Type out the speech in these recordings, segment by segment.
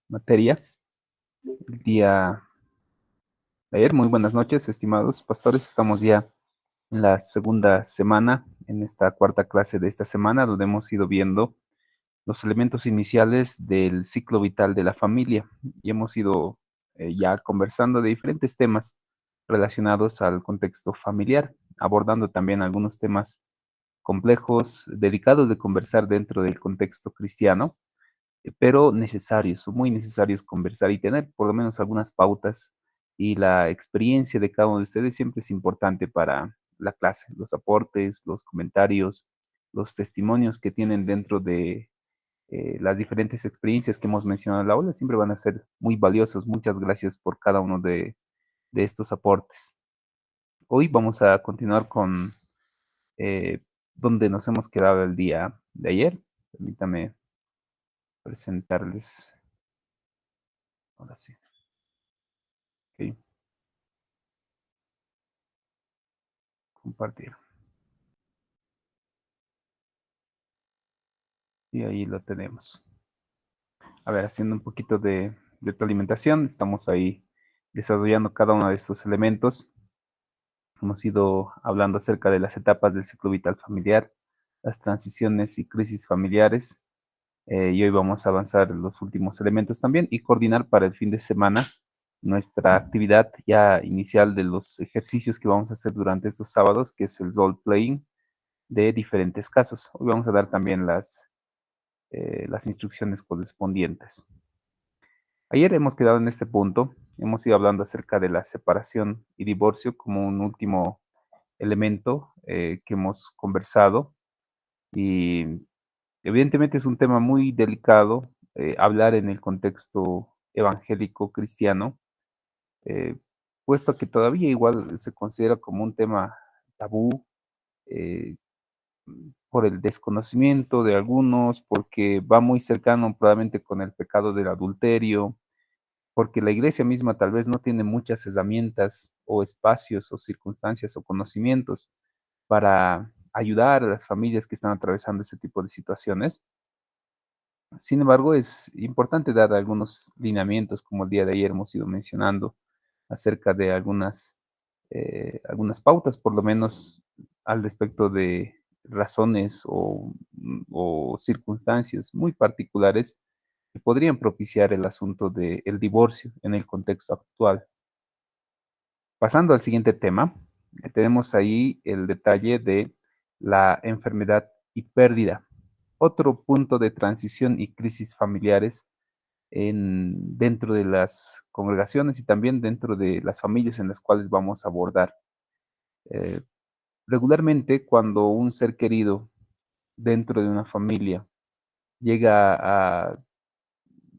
materia el día de ayer. Muy buenas noches, estimados pastores. Estamos ya en la segunda semana, en esta cuarta clase de esta semana, donde hemos ido viendo los elementos iniciales del ciclo vital de la familia y hemos ido ya conversando de diferentes temas relacionados al contexto familiar, abordando también algunos temas complejos, dedicados de conversar dentro del contexto cristiano, pero necesarios, o muy necesarios conversar y tener por lo menos algunas pautas, y la experiencia de cada uno de ustedes siempre es importante para la clase. Los aportes, los comentarios, los testimonios que tienen dentro de las diferentes experiencias que hemos mencionado en la aula siempre van a ser muy valiosos. Muchas gracias por cada uno de estos aportes. Hoy vamos a continuar con eh, donde nos hemos quedado el día de ayer. Permítame presentarles. Ahora sí. Ok, compartir. Y ahí lo tenemos. A ver, haciendo un poquito de tu alimentación, estamos ahí desarrollando cada uno de estos elementos. Hemos ido hablando acerca de las etapas del ciclo vital familiar, las transiciones y crisis familiares, y hoy vamos a avanzar en los últimos elementos también y coordinar para el fin de semana nuestra actividad ya inicial de los ejercicios que vamos a hacer durante estos sábados, que es el role playing de diferentes casos. Hoy vamos a dar también las instrucciones correspondientes. Ayer hemos quedado en este punto, hemos ido hablando acerca de la separación y divorcio como un último elemento que hemos conversado, y evidentemente es un tema muy delicado hablar en el contexto evangélico cristiano, eh, puesto que todavía igual se considera como un tema tabú, eh, por el desconocimiento de algunos, porque va muy cercano probablemente con el pecado del adulterio, porque la iglesia misma tal vez no tiene muchas herramientas o espacios o circunstancias o conocimientos para ayudar a las familias que están atravesando este tipo de situaciones. Sin embargo, es importante dar algunos lineamientos, como el día de ayer hemos ido mencionando, acerca de algunas pautas, por lo menos al respecto de razones o circunstancias muy particulares que podrían propiciar el asunto del divorcio en el contexto actual. Pasando al siguiente tema, tenemos ahí el detalle de la enfermedad y pérdida. Otro punto de transición y crisis familiares dentro de las congregaciones y también dentro de las familias en las cuales vamos a abordar. Eh, Regularmente, cuando un ser querido dentro de una familia llega a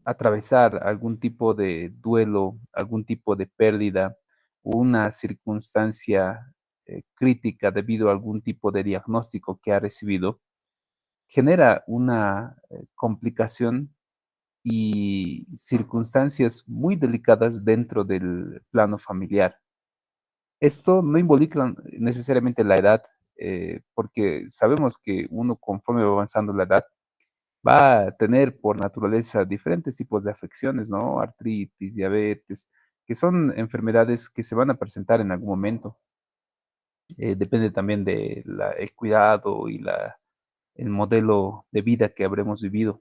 atravesar algún tipo de duelo, algún tipo de pérdida, una circunstancia crítica debido a algún tipo de diagnóstico que ha recibido, genera una complicación y circunstancias muy delicadas dentro del plano familiar. Esto no involucra necesariamente la edad, porque sabemos que uno, conforme va avanzando la edad, va a tener por naturaleza diferentes tipos de afecciones, ¿no? Artritis, diabetes, que son enfermedades que se van a presentar en algún momento. Depende también de el cuidado y el modelo de vida que habremos vivido.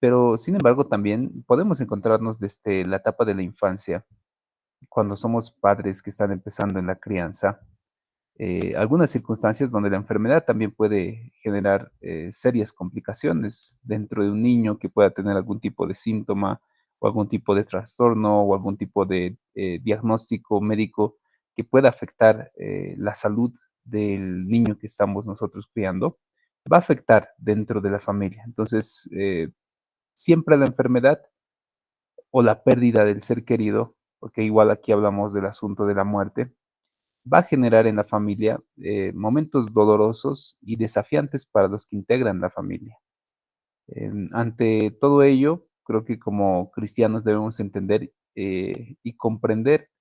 Pero, sin embargo, también podemos encontrarnos desde la etapa de la infancia, cuando somos padres que están empezando en la crianza, algunas circunstancias donde la enfermedad también puede generar serias complicaciones dentro de un niño que pueda tener algún tipo de síntoma o algún tipo de trastorno o algún tipo de diagnóstico médico que pueda afectar la salud del niño que estamos nosotros criando, va a afectar dentro de la familia. Entonces, siempre la enfermedad o la pérdida del ser querido, porque igual aquí hablamos del asunto de la muerte, va a generar en la familia momentos dolorosos y desafiantes para los que integran la familia. Ante todo ello, creo que como cristianos debemos entender y comprender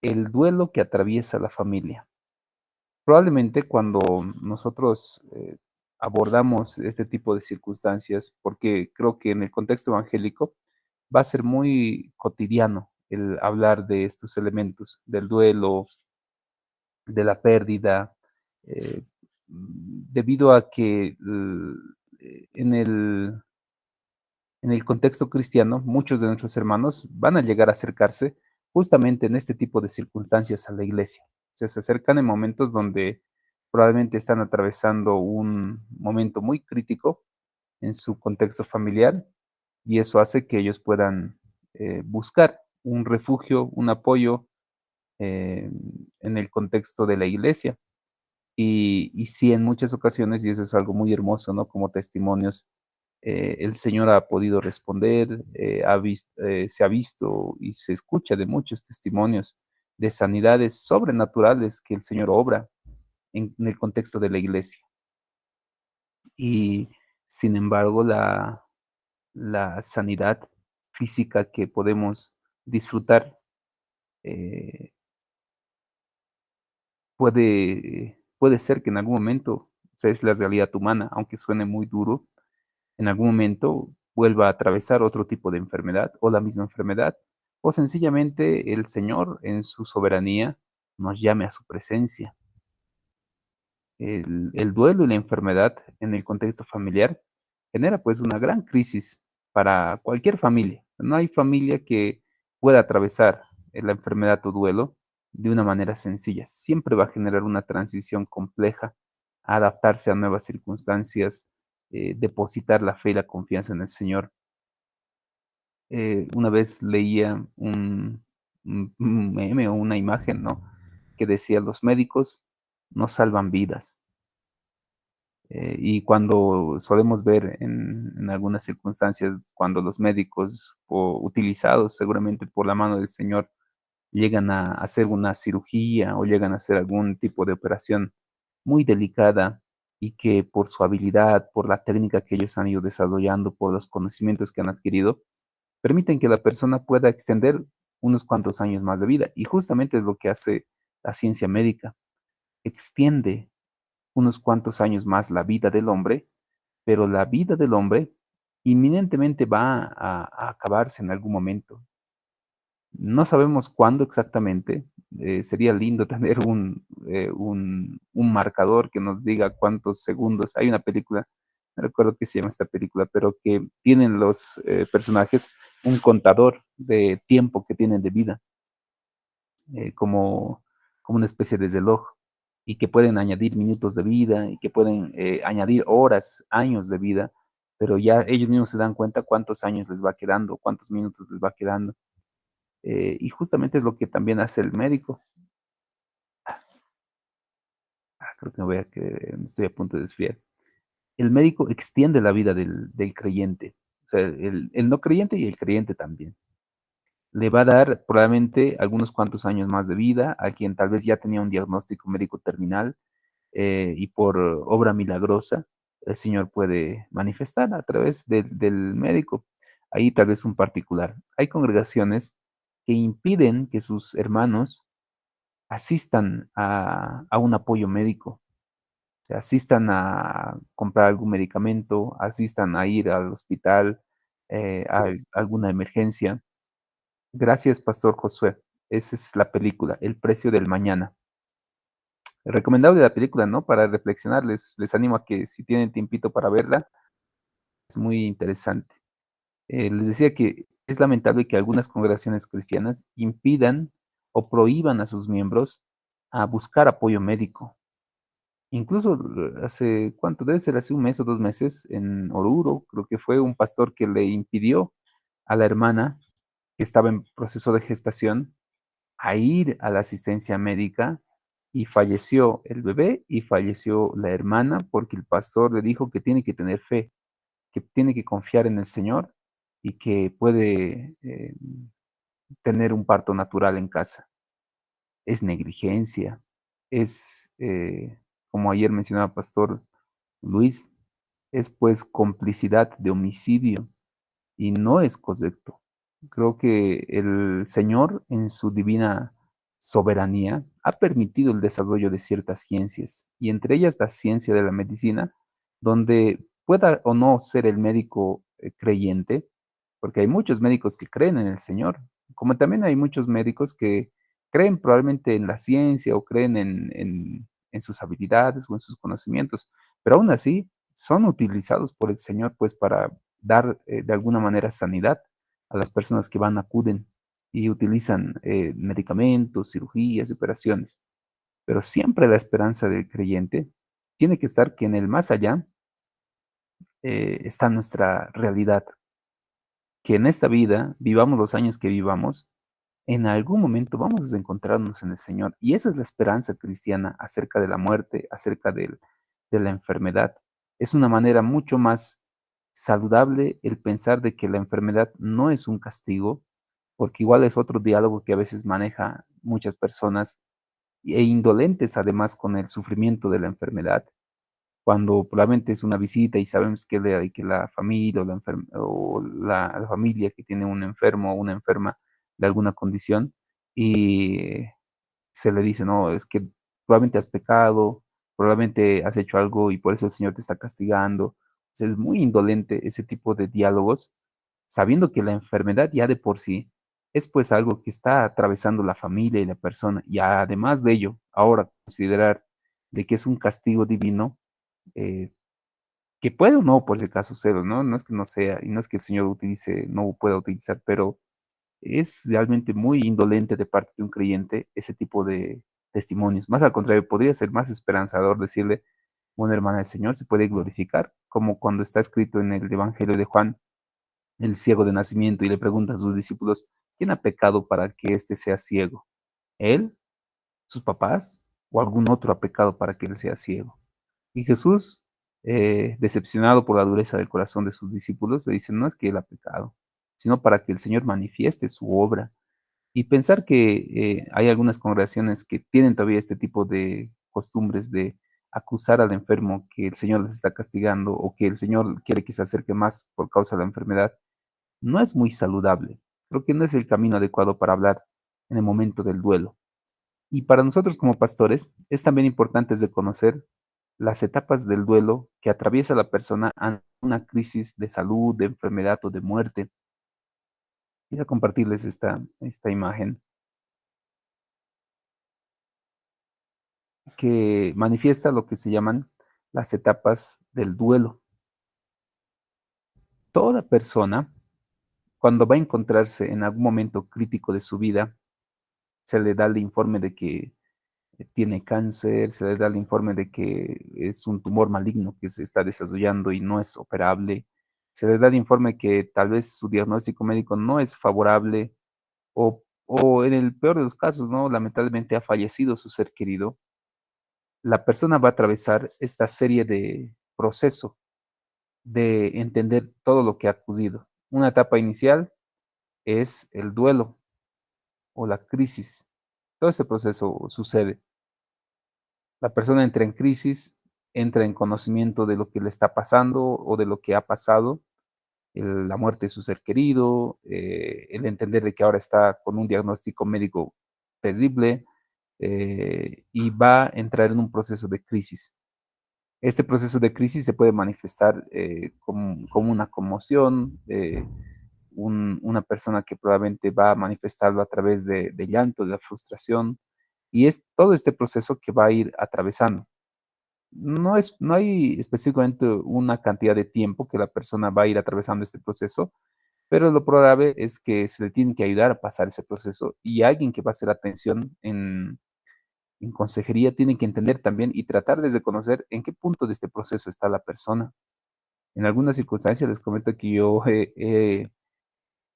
el duelo que atraviesa la familia. Probablemente cuando nosotros abordamos este tipo de circunstancias, porque creo que en el contexto evangélico va a ser muy cotidiano el hablar de estos elementos, del duelo, de la pérdida, debido a que en el contexto cristiano, muchos de nuestros hermanos van a llegar a acercarse justamente en este tipo de circunstancias a la iglesia. O sea, se acercan en momentos donde probablemente están atravesando un momento muy crítico en su contexto familiar y eso hace que ellos puedan buscar un refugio, un apoyo eh, en el contexto de la iglesia. Y sí, en muchas ocasiones, y eso es algo muy hermoso, ¿no? Como testimonios, el Señor ha podido responder, se ha visto y se escucha de muchos testimonios de sanidades sobrenaturales que el Señor obra en el contexto de la iglesia. Y sin embargo, la sanidad física que podemos disfrutar eh, puede ser que en algún momento, o sea, es la realidad humana, aunque suene muy duro, en algún momento vuelva a atravesar otro tipo de enfermedad o la misma enfermedad, o sencillamente el Señor en su soberanía nos llame a su presencia. El duelo y la enfermedad en el contexto familiar genera pues una gran crisis para cualquier familia. No hay familia que pueda atravesar la enfermedad o duelo de una manera sencilla. Siempre va a generar una transición compleja, adaptarse a nuevas circunstancias, depositar la fe y la confianza en el Señor. Una vez leía un meme o una imagen, ¿no? Que decía, los médicos no salvan vidas. Y cuando solemos ver en algunas circunstancias, cuando los médicos, o utilizados seguramente por la mano del Señor, llegan a hacer una cirugía o llegan a hacer algún tipo de operación muy delicada y que por su habilidad, por la técnica que ellos han ido desarrollando, por los conocimientos que han adquirido, permiten que la persona pueda extender unos cuantos años más de vida. Y justamente es lo que hace la ciencia médica, extiende unos cuantos años más la vida del hombre, pero la vida del hombre inminentemente va a acabarse en algún momento. No sabemos cuándo exactamente. Sería lindo tener un marcador que nos diga cuántos segundos. Hay una película, no recuerdo qué se llama esta película, pero que tienen los personajes un contador de tiempo que tienen de vida, como una especie de reloj, y que pueden añadir minutos de vida y que pueden añadir horas, años de vida, pero ya ellos mismos se dan cuenta cuántos años les va quedando, cuántos minutos les va quedando. Y justamente es lo que también hace el médico. Creo que me estoy a punto de desviar. El médico extiende la vida del creyente, o sea, el no creyente y el creyente también. Le va a dar probablemente algunos cuantos años más de vida a quien tal vez ya tenía un diagnóstico médico terminal, y por obra milagrosa el Señor puede manifestar a través del médico. Ahí tal vez un particular. Hay congregaciones que impiden que sus hermanos asistan a un apoyo médico, o sea, asistan a comprar algún medicamento, asistan a ir al hospital, a alguna emergencia. Gracias, Pastor Josué. Esa es la película, El precio del mañana. Recomendable la película, ¿no? Para reflexionar, les animo a que si tienen tiempito para verla, es muy interesante. Les decía que es lamentable que algunas congregaciones cristianas impidan o prohíban a sus miembros a buscar apoyo médico. Incluso hace, ¿cuánto? Debe ser hace un mes o 2 meses, en Oruro, creo que fue un pastor que le impidió a la hermana que estaba en proceso de gestación a ir a la asistencia médica y falleció el bebé y falleció la hermana porque el pastor le dijo que tiene que tener fe, que tiene que confiar en el Señor y que puede tener un parto natural en casa. Es negligencia, es, como ayer mencionaba Pastor Luis, es pues complicidad de homicidio y no es correcto. Creo que el Señor, en su divina soberanía, ha permitido el desarrollo de ciertas ciencias, y entre ellas la ciencia de la medicina, donde pueda o no ser el médico creyente, porque hay muchos médicos que creen en el Señor, como también hay muchos médicos que creen probablemente en la ciencia o creen en sus habilidades o en sus conocimientos, pero aún así son utilizados por el Señor pues para dar de alguna manera sanidad a las personas que van, acuden y utilizan medicamentos, cirugías, operaciones. Pero siempre la esperanza del creyente tiene que estar que en el más allá está nuestra realidad, que en esta vida, vivamos los años que vivamos, en algún momento vamos a encontrarnos en el Señor. Y esa es la esperanza cristiana acerca de la muerte, acerca de la enfermedad. Es una manera mucho más saludable el pensar de que la enfermedad no es un castigo, porque igual es otro diálogo que a veces maneja muchas personas e indolentes además con el sufrimiento de la enfermedad, cuando probablemente es una visita y sabemos que la familia o la familia que tiene un enfermo o una enferma de alguna condición y se le dice, no, es que probablemente has pecado, probablemente has hecho algo y por eso el Señor te está castigando. O sea, es muy indolente ese tipo de diálogos, sabiendo que la enfermedad ya de por sí es pues algo que está atravesando la familia y la persona. Y además de ello, ahora considerar de que es un castigo divino, eh, que puede o no, por ese caso, serlo, ¿no? No es que no sea, y no es que el Señor utilice, no pueda utilizar, pero es realmente muy indolente de parte de un creyente ese tipo de testimonios. Más al contrario, podría ser más esperanzador decirle, una hermana del Señor se puede glorificar, como cuando está escrito en el Evangelio de Juan, el ciego de nacimiento, y le pregunta a sus discípulos, ¿quién ha pecado para que éste sea ciego? ¿Él, sus papás, o algún otro ha pecado para que él sea ciego? Y Jesús, decepcionado por la dureza del corazón de sus discípulos, le dice, no es que él ha pecado, sino para que el Señor manifieste su obra. Y pensar que hay algunas congregaciones que tienen todavía este tipo de costumbres de acusar al enfermo que el Señor les está castigando o que el Señor quiere que se acerque más por causa de la enfermedad, no es muy saludable. Creo que no es el camino adecuado para hablar en el momento del duelo. Y para nosotros como pastores es también importante de conocer las etapas del duelo que atraviesa la persona ante una crisis de salud, de enfermedad o de muerte. Quisiera compartirles esta imagen que manifiesta lo que se llaman las etapas del duelo. Toda persona, cuando va a encontrarse en algún momento crítico de su vida, se le da el informe de que tiene cáncer, se le da el informe de que es un tumor maligno que se está desarrollando y no es operable, se le da el informe que tal vez su diagnóstico médico no es favorable o en el peor de los casos, ¿no? Lamentablemente ha fallecido su ser querido. La persona va a atravesar esta serie de proceso de entender todo lo que ha ocurrido. Una etapa inicial es el duelo o la crisis. Todo ese proceso sucede. La persona entra en crisis, entra en conocimiento de lo que le está pasando o de lo que ha pasado, la muerte de su ser querido, el entender de que ahora está con un diagnóstico médico terrible y va a entrar en un proceso de crisis. Este proceso de crisis se puede manifestar como una conmoción, una persona que probablemente va a manifestarlo a través de llanto, de la frustración, y es todo este proceso que va a ir atravesando. No hay específicamente una cantidad de tiempo que la persona va a ir atravesando este proceso, pero lo probable es que se le tiene que ayudar a pasar ese proceso y alguien que va a hacer atención en consejería tiene que entender también y tratar desde conocer en qué punto de este proceso está la persona. En algunas circunstancias les comento que yo he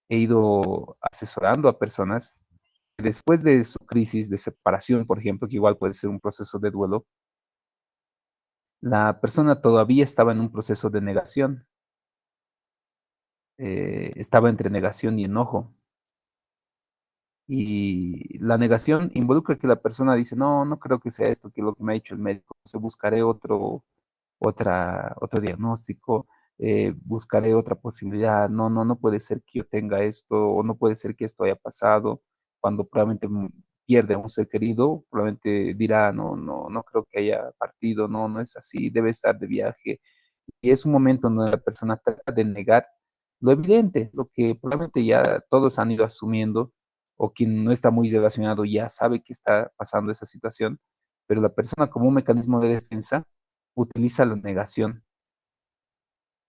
ido asesorando a personas que después de su crisis de separación, por ejemplo, que igual puede ser un proceso de duelo, la persona todavía estaba en un proceso de negación, estaba entre negación y enojo. Y la negación involucra que la persona dice, no, no creo que sea esto, que es lo que me ha dicho el médico, se buscaré otro diagnóstico, buscaré otra posibilidad, no, no, no puede ser que yo tenga esto, o no puede ser que esto haya pasado, cuando probablemente pierde a un ser querido, probablemente dirá, no, no, no creo que haya partido, no, no es así, debe estar de viaje. Y es un momento donde la persona trata de negar lo evidente, lo que probablemente ya todos han ido asumiendo, o quien no está muy relacionado ya sabe que está pasando esa situación, pero la persona como un mecanismo de defensa utiliza la negación.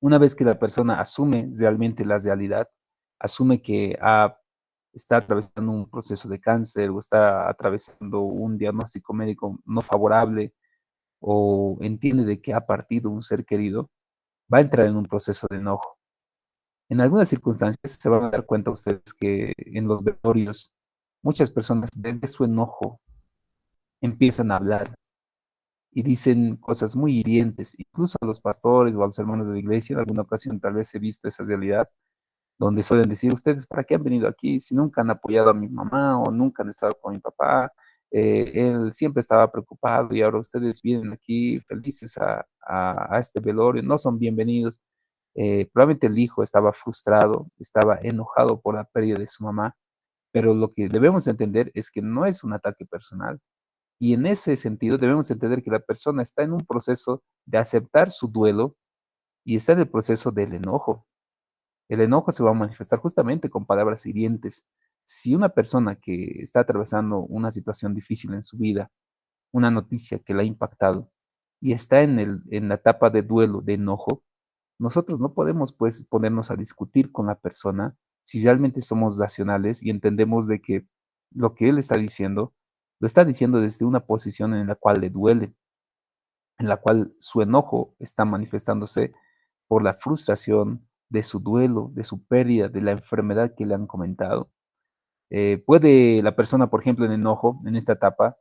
Una vez que la persona asume realmente la realidad, asume que está atravesando un proceso de cáncer o está atravesando un diagnóstico médico no favorable o entiende de que ha partido un ser querido, va a entrar en un proceso de enojo. En algunas circunstancias se van a dar cuenta ustedes que en los velorios muchas personas desde su enojo empiezan a hablar y dicen cosas muy hirientes, incluso a los pastores o a los hermanos de la iglesia. En alguna ocasión tal vez he visto esa realidad donde suelen decir, ustedes, ¿para qué han venido aquí si nunca han apoyado a mi mamá o nunca han estado con mi papá? Él siempre estaba preocupado y ahora ustedes vienen aquí felices a este velorio, no son bienvenidos. Probablemente el hijo estaba frustrado, estaba enojado por la pérdida de su mamá, pero lo que debemos entender es que no es un ataque personal. Y en ese sentido debemos entender que la persona está en un proceso de aceptar su duelo y está en el proceso del enojo. El enojo se va a manifestar justamente con palabras hirientes. Si una persona que está atravesando una situación difícil en su vida, una noticia que la ha impactado y está en la etapa de duelo, de enojo, nosotros no podemos pues ponernos a discutir con la persona si realmente somos racionales y entendemos de que lo que él está diciendo, lo está diciendo desde una posición en la cual le duele, en la cual su enojo está manifestándose por la frustración de su duelo, de su pérdida, de la enfermedad que le han comentado. Puede la persona, por ejemplo, en enojo, en esta etapa,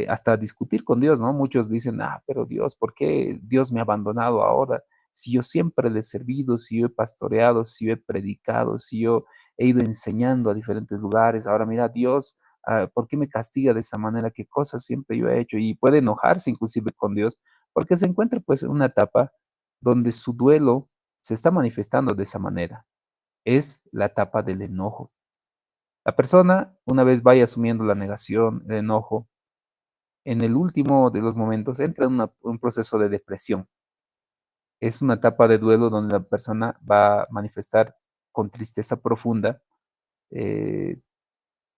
hasta discutir con Dios, ¿no? Muchos dicen, pero Dios, ¿por qué Dios me ha abandonado ahora? Si yo siempre le he servido, si yo he pastoreado, si yo he predicado, si yo he ido enseñando a diferentes lugares, ahora mira, Dios, ¿por qué me castiga de esa manera? ¿Qué cosas siempre yo he hecho? Y puede enojarse inclusive con Dios, porque se encuentra pues en una etapa donde su duelo se está manifestando de esa manera. Es la etapa del enojo. La persona, una vez vaya asumiendo la negación, el enojo, en el último de los momentos entra en un proceso de depresión. Es una etapa de duelo donde la persona va a manifestar con tristeza profunda, eh,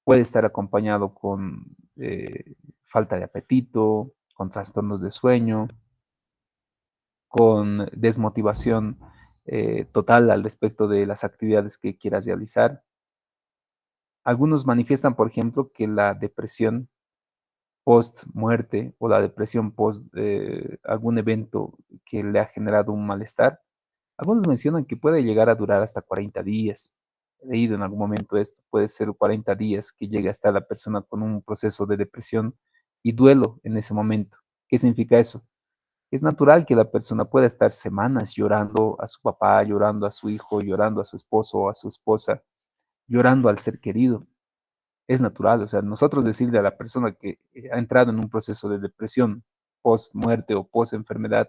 puede estar acompañado con falta de apetito, con trastornos de sueño, con desmotivación total al respecto de las actividades que quieras realizar. Algunos manifiestan, por ejemplo, que la depresión post muerte o la depresión post algún evento que le ha generado un malestar. Algunos mencionan que puede llegar a durar hasta 40 días. He leído en algún momento esto, puede ser 40 días que llegue a estar la persona con un proceso de depresión y duelo en ese momento. ¿Qué significa eso? Es natural que la persona pueda estar semanas llorando a su papá, llorando a su hijo, llorando a su esposo o a su esposa, llorando al ser querido. Es natural, o sea, nosotros decirle a la persona que ha entrado en un proceso de depresión post muerte o post enfermedad,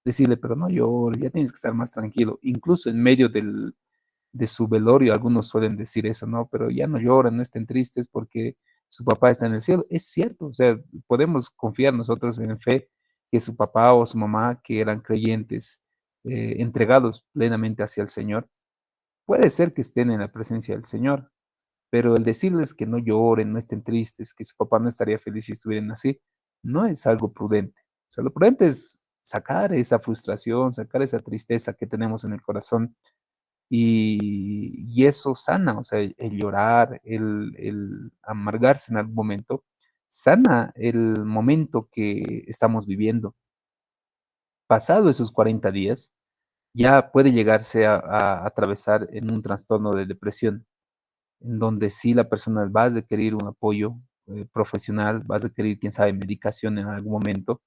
decirle, pero no llores, ya tienes que estar más tranquilo. Incluso en medio de su velorio, algunos suelen decir eso, no, pero ya no lloran, no estén tristes porque su papá está en el cielo. Es cierto, o sea, podemos confiar nosotros en fe que su papá o su mamá, que eran creyentes, entregados plenamente hacia el Señor, puede ser que estén en la presencia del Señor, pero el decirles que no lloren, no estén tristes, que su papá no estaría feliz si estuvieran así, no es algo prudente. O sea, lo prudente es sacar esa frustración, sacar esa tristeza que tenemos en el corazón y eso sana, o sea, el llorar, el amargarse en algún momento, sana el momento que estamos viviendo. Pasado esos 40 días, ya puede llegarse a atravesar en un trastorno de depresión en donde sí la persona va a requerir un apoyo profesional, va a requerir, quién sabe, medicación en algún momento,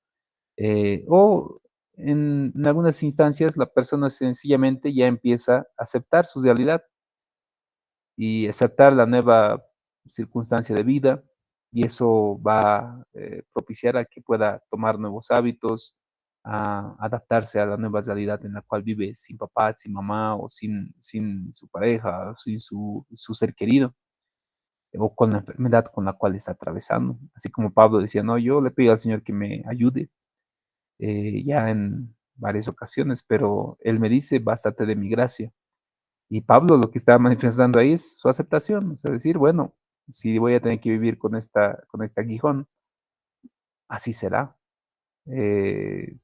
o en algunas instancias la persona sencillamente ya empieza a aceptar su realidad y aceptar la nueva circunstancia de vida y eso va a propiciar a que pueda tomar nuevos hábitos, a adaptarse a la nueva realidad en la cual vive sin papá, sin mamá o sin su pareja, o sin su ser querido o con la enfermedad con la cual está atravesando. Así como Pablo decía, no, yo le pido al Señor que me ayude ya en varias ocasiones, pero Él me dice, bástate de mi gracia. Y Pablo lo que está manifestando ahí es su aceptación, o sea, decir, bueno, si voy a tener que vivir con este aguijón, así será. Eh,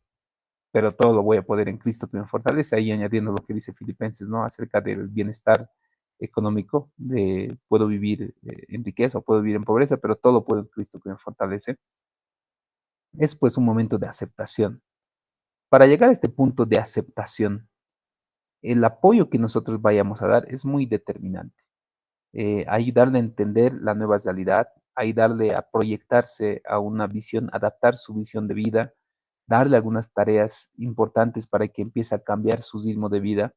pero todo lo voy a poder en Cristo que me fortalece, ahí añadiendo lo que dice Filipenses, ¿no? Acerca del bienestar económico, de puedo vivir en riqueza o puedo vivir en pobreza, pero todo lo puedo en Cristo que me fortalece. Es pues un momento de aceptación. Para llegar a este punto de aceptación, el apoyo que nosotros vayamos a dar es muy determinante. Ayudarle a entender la nueva realidad, ayudarle a proyectarse a una visión, adaptar su visión de vida, darle algunas tareas importantes para que empiece a cambiar su ritmo de vida.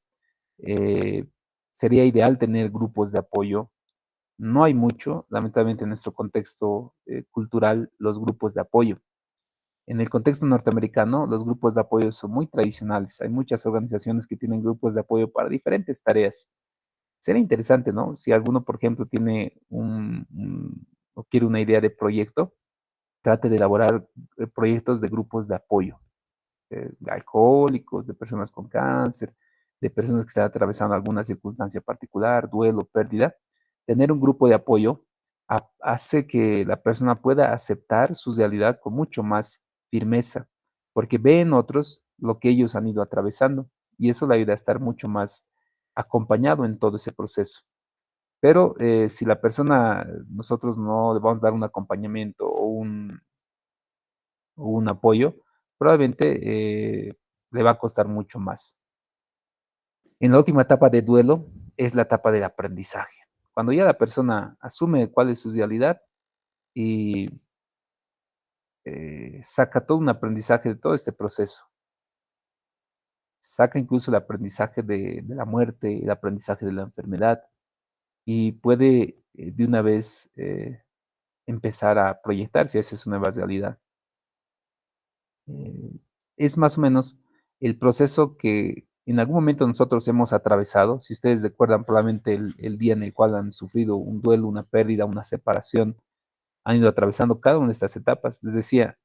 Eh, Sería ideal tener grupos de apoyo. No hay mucho, lamentablemente en nuestro contexto cultural, los grupos de apoyo. En el contexto norteamericano, los grupos de apoyo son muy tradicionales. Hay muchas organizaciones que tienen grupos de apoyo para diferentes tareas. Sería interesante, ¿no? Si alguno, por ejemplo, tiene o quiere una idea de proyecto, trate de elaborar proyectos de grupos de apoyo, de alcohólicos, de personas con cáncer, de personas que están atravesando alguna circunstancia particular, duelo, pérdida. Tener un grupo de apoyo hace que la persona pueda aceptar su realidad con mucho más firmeza, porque ve en otros lo que ellos han ido atravesando y eso le ayuda a estar mucho más acompañado en todo ese proceso. Pero si la persona, nosotros no le vamos a dar un acompañamiento o un apoyo, probablemente le va a costar mucho más. En la última etapa de duelo es la etapa del aprendizaje. Cuando ya la persona asume cuál es su realidad y saca todo un aprendizaje de todo este proceso, saca incluso el aprendizaje de la muerte, el aprendizaje de la enfermedad y puede de una vez empezar a proyectarse hacia su nueva realidad. Eh, es más o menos el proceso que en algún momento nosotros hemos atravesado. Si ustedes recuerdan probablemente el día en el cual han sufrido un duelo, una pérdida, una separación, han ido atravesando cada una de estas etapas. Les decía,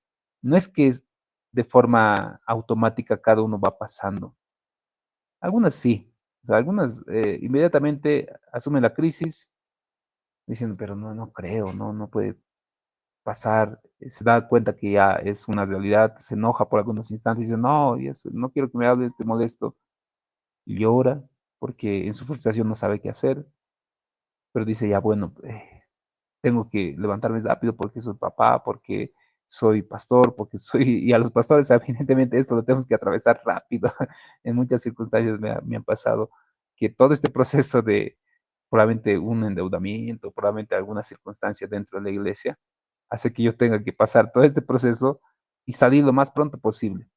no es que es de forma automática cada uno va pasando. Algunas sí. O sea, algunas inmediatamente asumen la crisis, diciendo, pero no, no creo, no, no puede pasar, se da cuenta que ya es una realidad, se enoja por algunos instantes y dice, no, no quiero que me hables, estoy molesto, y llora porque en su frustración no sabe qué hacer, pero dice, ya bueno, tengo que levantarme rápido porque soy papá, porque soy pastor, porque soy, y a los pastores evidentemente esto lo tenemos que atravesar rápido. En muchas circunstancias me han pasado que todo este proceso de probablemente un endeudamiento, probablemente alguna circunstancia dentro de la iglesia, hace que yo tenga que pasar todo este proceso y salir lo más pronto posible.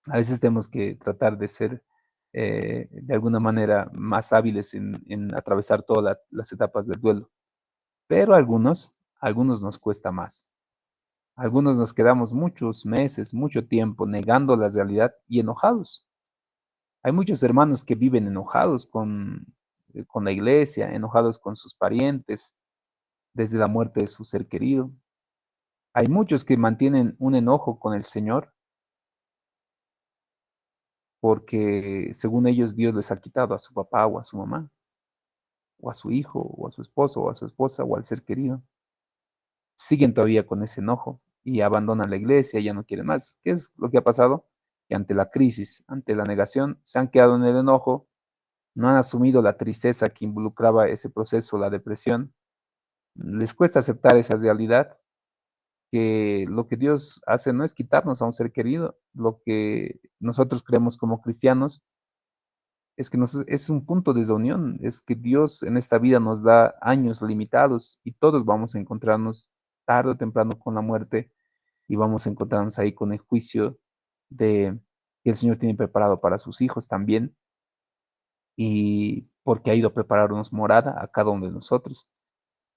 A veces tenemos que tratar de ser de alguna manera más hábiles en atravesar todas las etapas del duelo, pero algunos nos cuesta más. Algunos nos quedamos muchos meses, mucho tiempo negando la realidad y enojados. Hay muchos hermanos que viven enojados con la iglesia, enojados con sus parientes desde la muerte de su ser querido. Hay muchos que mantienen un enojo con el Señor porque según ellos Dios les ha quitado a su papá o a su mamá, o a su hijo, o a su esposo, o a su esposa, o al ser querido. Siguen todavía con ese enojo y abandonan la iglesia, ya no quieren más. ¿Qué es lo que ha pasado? Que ante la crisis, ante la negación, se han quedado en el enojo, no han asumido la tristeza que involucraba ese proceso, la depresión. Les cuesta aceptar esa realidad, que lo que Dios hace no es quitarnos a un ser querido, lo que nosotros creemos como cristianos es que es un punto de reunión, es que Dios en esta vida nos da años limitados y todos vamos a encontrarnos tarde o temprano con la muerte y vamos a encontrarnos ahí con el juicio de que el Señor tiene preparado para sus hijos también y porque ha ido a prepararnos morada a cada uno de nosotros.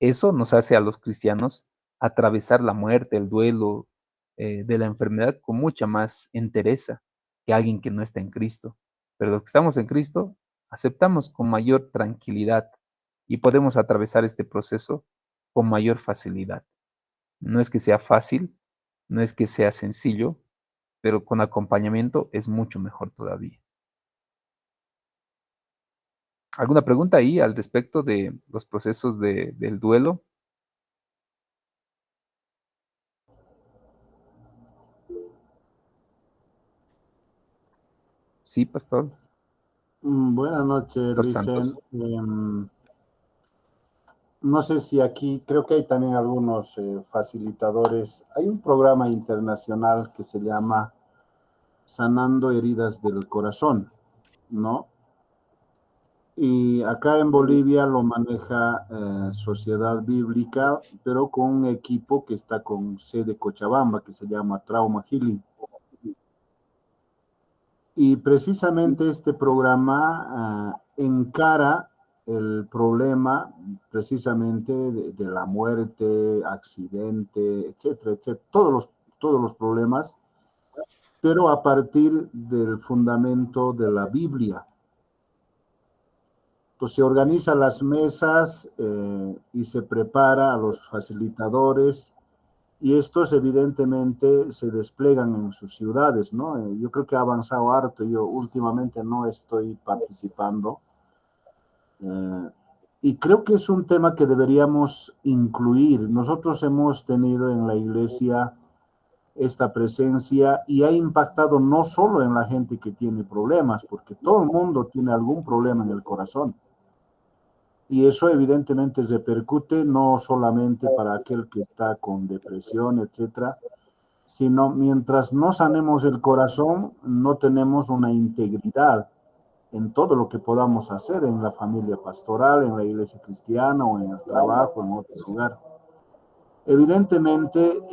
Eso nos hace a los cristianos atravesar la muerte, el duelo de la enfermedad con mucha más entereza que alguien que no está en Cristo. Pero los que estamos en Cristo aceptamos con mayor tranquilidad y podemos atravesar este proceso con mayor facilidad. No es que sea fácil, no es que sea sencillo, pero con acompañamiento es mucho mejor todavía. ¿Alguna pregunta ahí al respecto de los procesos del duelo? Sí, Buenas noches, Pastor Licen. Santos. No sé si aquí, creo que hay también algunos facilitadores. Hay un programa internacional que se llama Sanando Heridas del Corazón, ¿no? Y acá en Bolivia lo maneja Sociedad Bíblica, pero con un equipo que está con sede Cochabamba, que se llama Trauma Healing. Y precisamente este programa encara el problema precisamente de la muerte, accidente, etcétera, etcétera, todos los problemas, pero a partir del fundamento de la Biblia. Entonces se organizan las mesas y se prepara a los facilitadores y estos evidentemente se desplegan en sus ciudades, ¿no? Yo creo que ha avanzado harto, yo últimamente no estoy participando y creo que es un tema que deberíamos incluir. Nosotros hemos tenido en la iglesia esta presencia y ha impactado no solo en la gente que tiene problemas, porque todo el mundo tiene algún problema en el corazón. Y eso evidentemente repercute no solamente para aquel que está con depresión, etcétera, sino mientras no sanemos el corazón, no tenemos una integridad en todo lo que podamos hacer en la familia pastoral, en la iglesia cristiana o en el trabajo, en otro lugar. Evidentemente,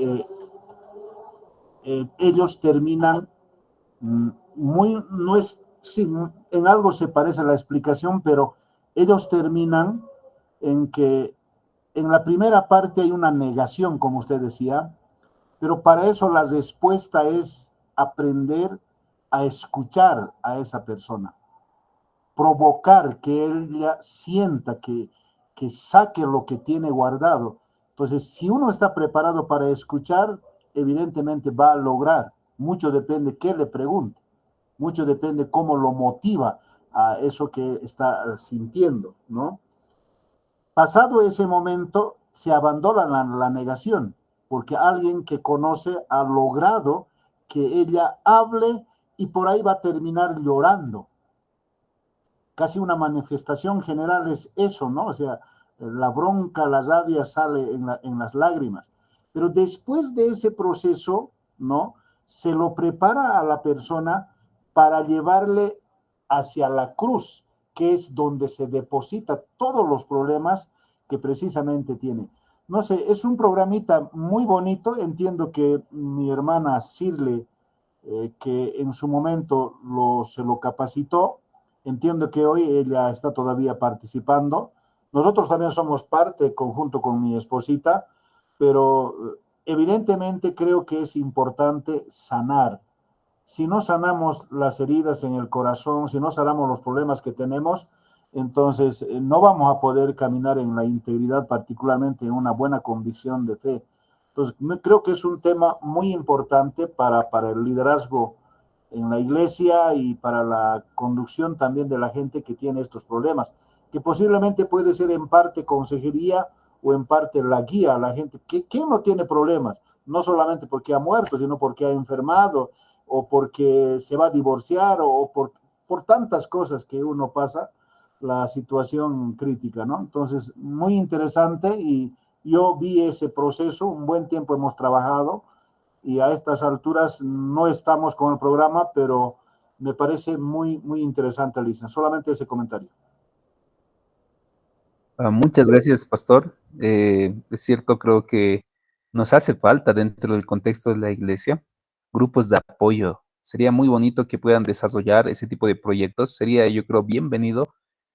ellos terminan muy, no es, sí, en algo se parece a la explicación, pero ellos terminan en que en la primera parte hay una negación, como usted decía, pero para eso la respuesta es aprender a escuchar a esa persona, provocar que ella sienta que saque lo que tiene guardado. Entonces, si uno está preparado para escuchar, evidentemente va a lograr. Mucho depende qué le pregunte, mucho depende cómo lo motiva a eso que está sintiendo, ¿no? Pasado ese momento, se abandona la negación, porque alguien que conoce ha logrado que ella hable y por ahí va a terminar llorando. Casi una manifestación general es eso, ¿no? O sea, la bronca, la rabia sale en las lágrimas. Pero después de ese proceso, ¿no? Se lo prepara a la persona para llevarle hacia la cruz, que es donde se deposita todos los problemas que precisamente tiene. No sé, es un programita muy bonito. Entiendo que mi hermana Sirle, que en su momento se lo capacitó, entiendo que hoy ella está todavía participando. Nosotros también somos parte, conjunto con mi esposita, pero evidentemente creo que es importante sanar. Si no sanamos las heridas en el corazón, si no sanamos los problemas que tenemos, entonces no vamos a poder caminar en la integridad, particularmente en una buena convicción de fe. Entonces, creo que es un tema muy importante para el liderazgo en la iglesia y para la conducción también de la gente que tiene estos problemas, que posiblemente puede ser en parte consejería o en parte la guía a la gente. ¿Quién no tiene problemas? No solamente porque ha muerto, sino porque ha enfermado o porque se va a divorciar o por tantas cosas que uno pasa, la situación crítica, ¿no? Entonces, muy interesante y yo vi ese proceso, un buen tiempo hemos trabajado y a estas alturas no estamos con el programa, pero me parece muy, muy interesante, Alicia. Solamente ese comentario. Muchas gracias, Pastor. Es cierto, creo que nos hace falta dentro del contexto de la iglesia grupos de apoyo. Sería muy bonito que puedan desarrollar ese tipo de proyectos. Sería, yo creo, bienvenido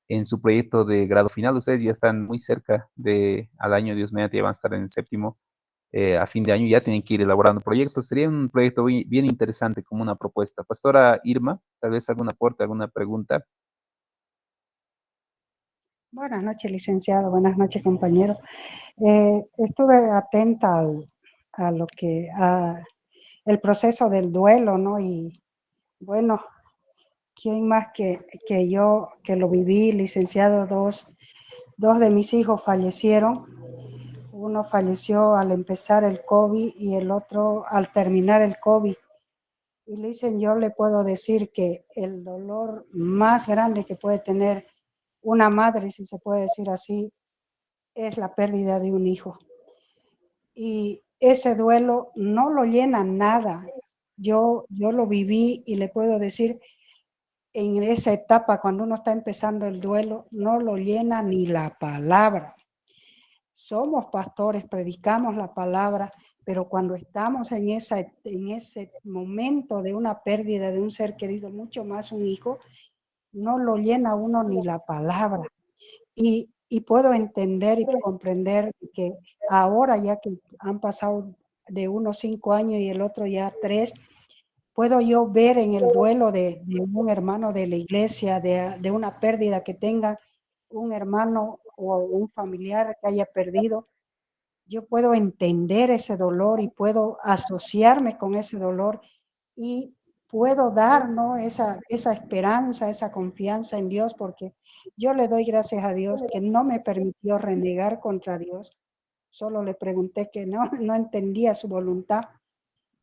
en su proyecto de grado final. Ustedes ya están muy cerca al año, Dios mediante, ya van a estar en el séptimo. A fin de año ya tienen que ir elaborando proyectos. Sería un proyecto bien interesante como una propuesta. Pastora Irma, tal vez algún aporte, alguna pregunta. Buenas noches, licenciado. Buenas noches, compañero. Estuve atenta a lo que, a el proceso del duelo, ¿no? Y bueno, ¿quién más que yo, que lo viví, licenciado? Dos de mis hijos fallecieron. Uno falleció al empezar el COVID y el otro al terminar el COVID. Y dicen, yo le puedo decir que el dolor más grande que puede tener una madre, si se puede decir así, es la pérdida de un hijo. Y ese duelo no lo llena nada. Yo lo viví y le puedo decir, en esa etapa, cuando uno está empezando el duelo, no lo llena ni la palabra. Somos pastores, predicamos la palabra, pero cuando estamos en ese momento de una pérdida de un ser querido, mucho más un hijo, no lo llena uno ni la palabra. Y puedo entender y comprender que ahora, ya que han pasado de unos 5 años y el otro ya 3, puedo yo ver en el duelo de un hermano de la iglesia, de una pérdida que tenga un hermano o un familiar que haya perdido, yo puedo entender ese dolor y puedo asociarme con ese dolor y puedo dar, ¿no? esa esperanza, esa confianza en Dios, porque yo le doy gracias a Dios que no me permitió renegar contra Dios. Solo le pregunté que no entendía su voluntad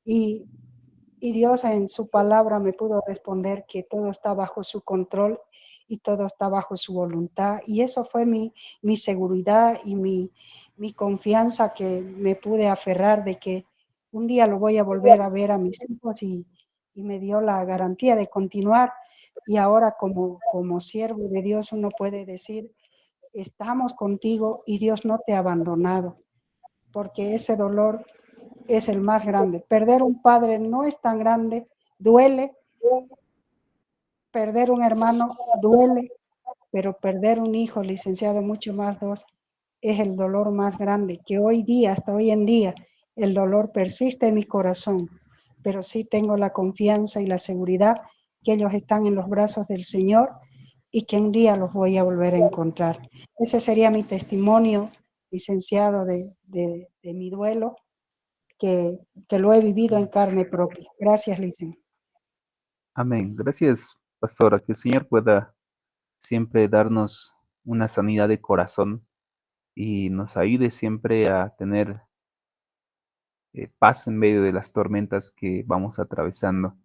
y, y Dios en su palabra me pudo responder que todo está bajo su control y todo está bajo su voluntad. Y eso fue mi seguridad y mi confianza, que me pude aferrar de que un día lo voy a volver a ver a mis hijos, y me dio la garantía de continuar. Y ahora como siervo de Dios uno puede decir, estamos contigo y Dios no te ha abandonado, porque ese dolor es el más grande. Perder un padre no es tan grande, duele. Perder un hermano duele, pero perder un hijo, licenciado, mucho más dos, es el dolor más grande, que hoy día, hasta hoy en día, el dolor persiste en mi corazón, pero sí tengo la confianza y la seguridad que ellos están en los brazos del Señor y que un día los voy a volver a encontrar. Ese sería mi testimonio, licenciado, de mi duelo, que lo he vivido en carne propia. Gracias, licenciado. Amén. Gracias, pastora. Que el Señor pueda siempre darnos una sanidad de corazón y nos ayude siempre a tener paz en medio de las tormentas que vamos atravesando.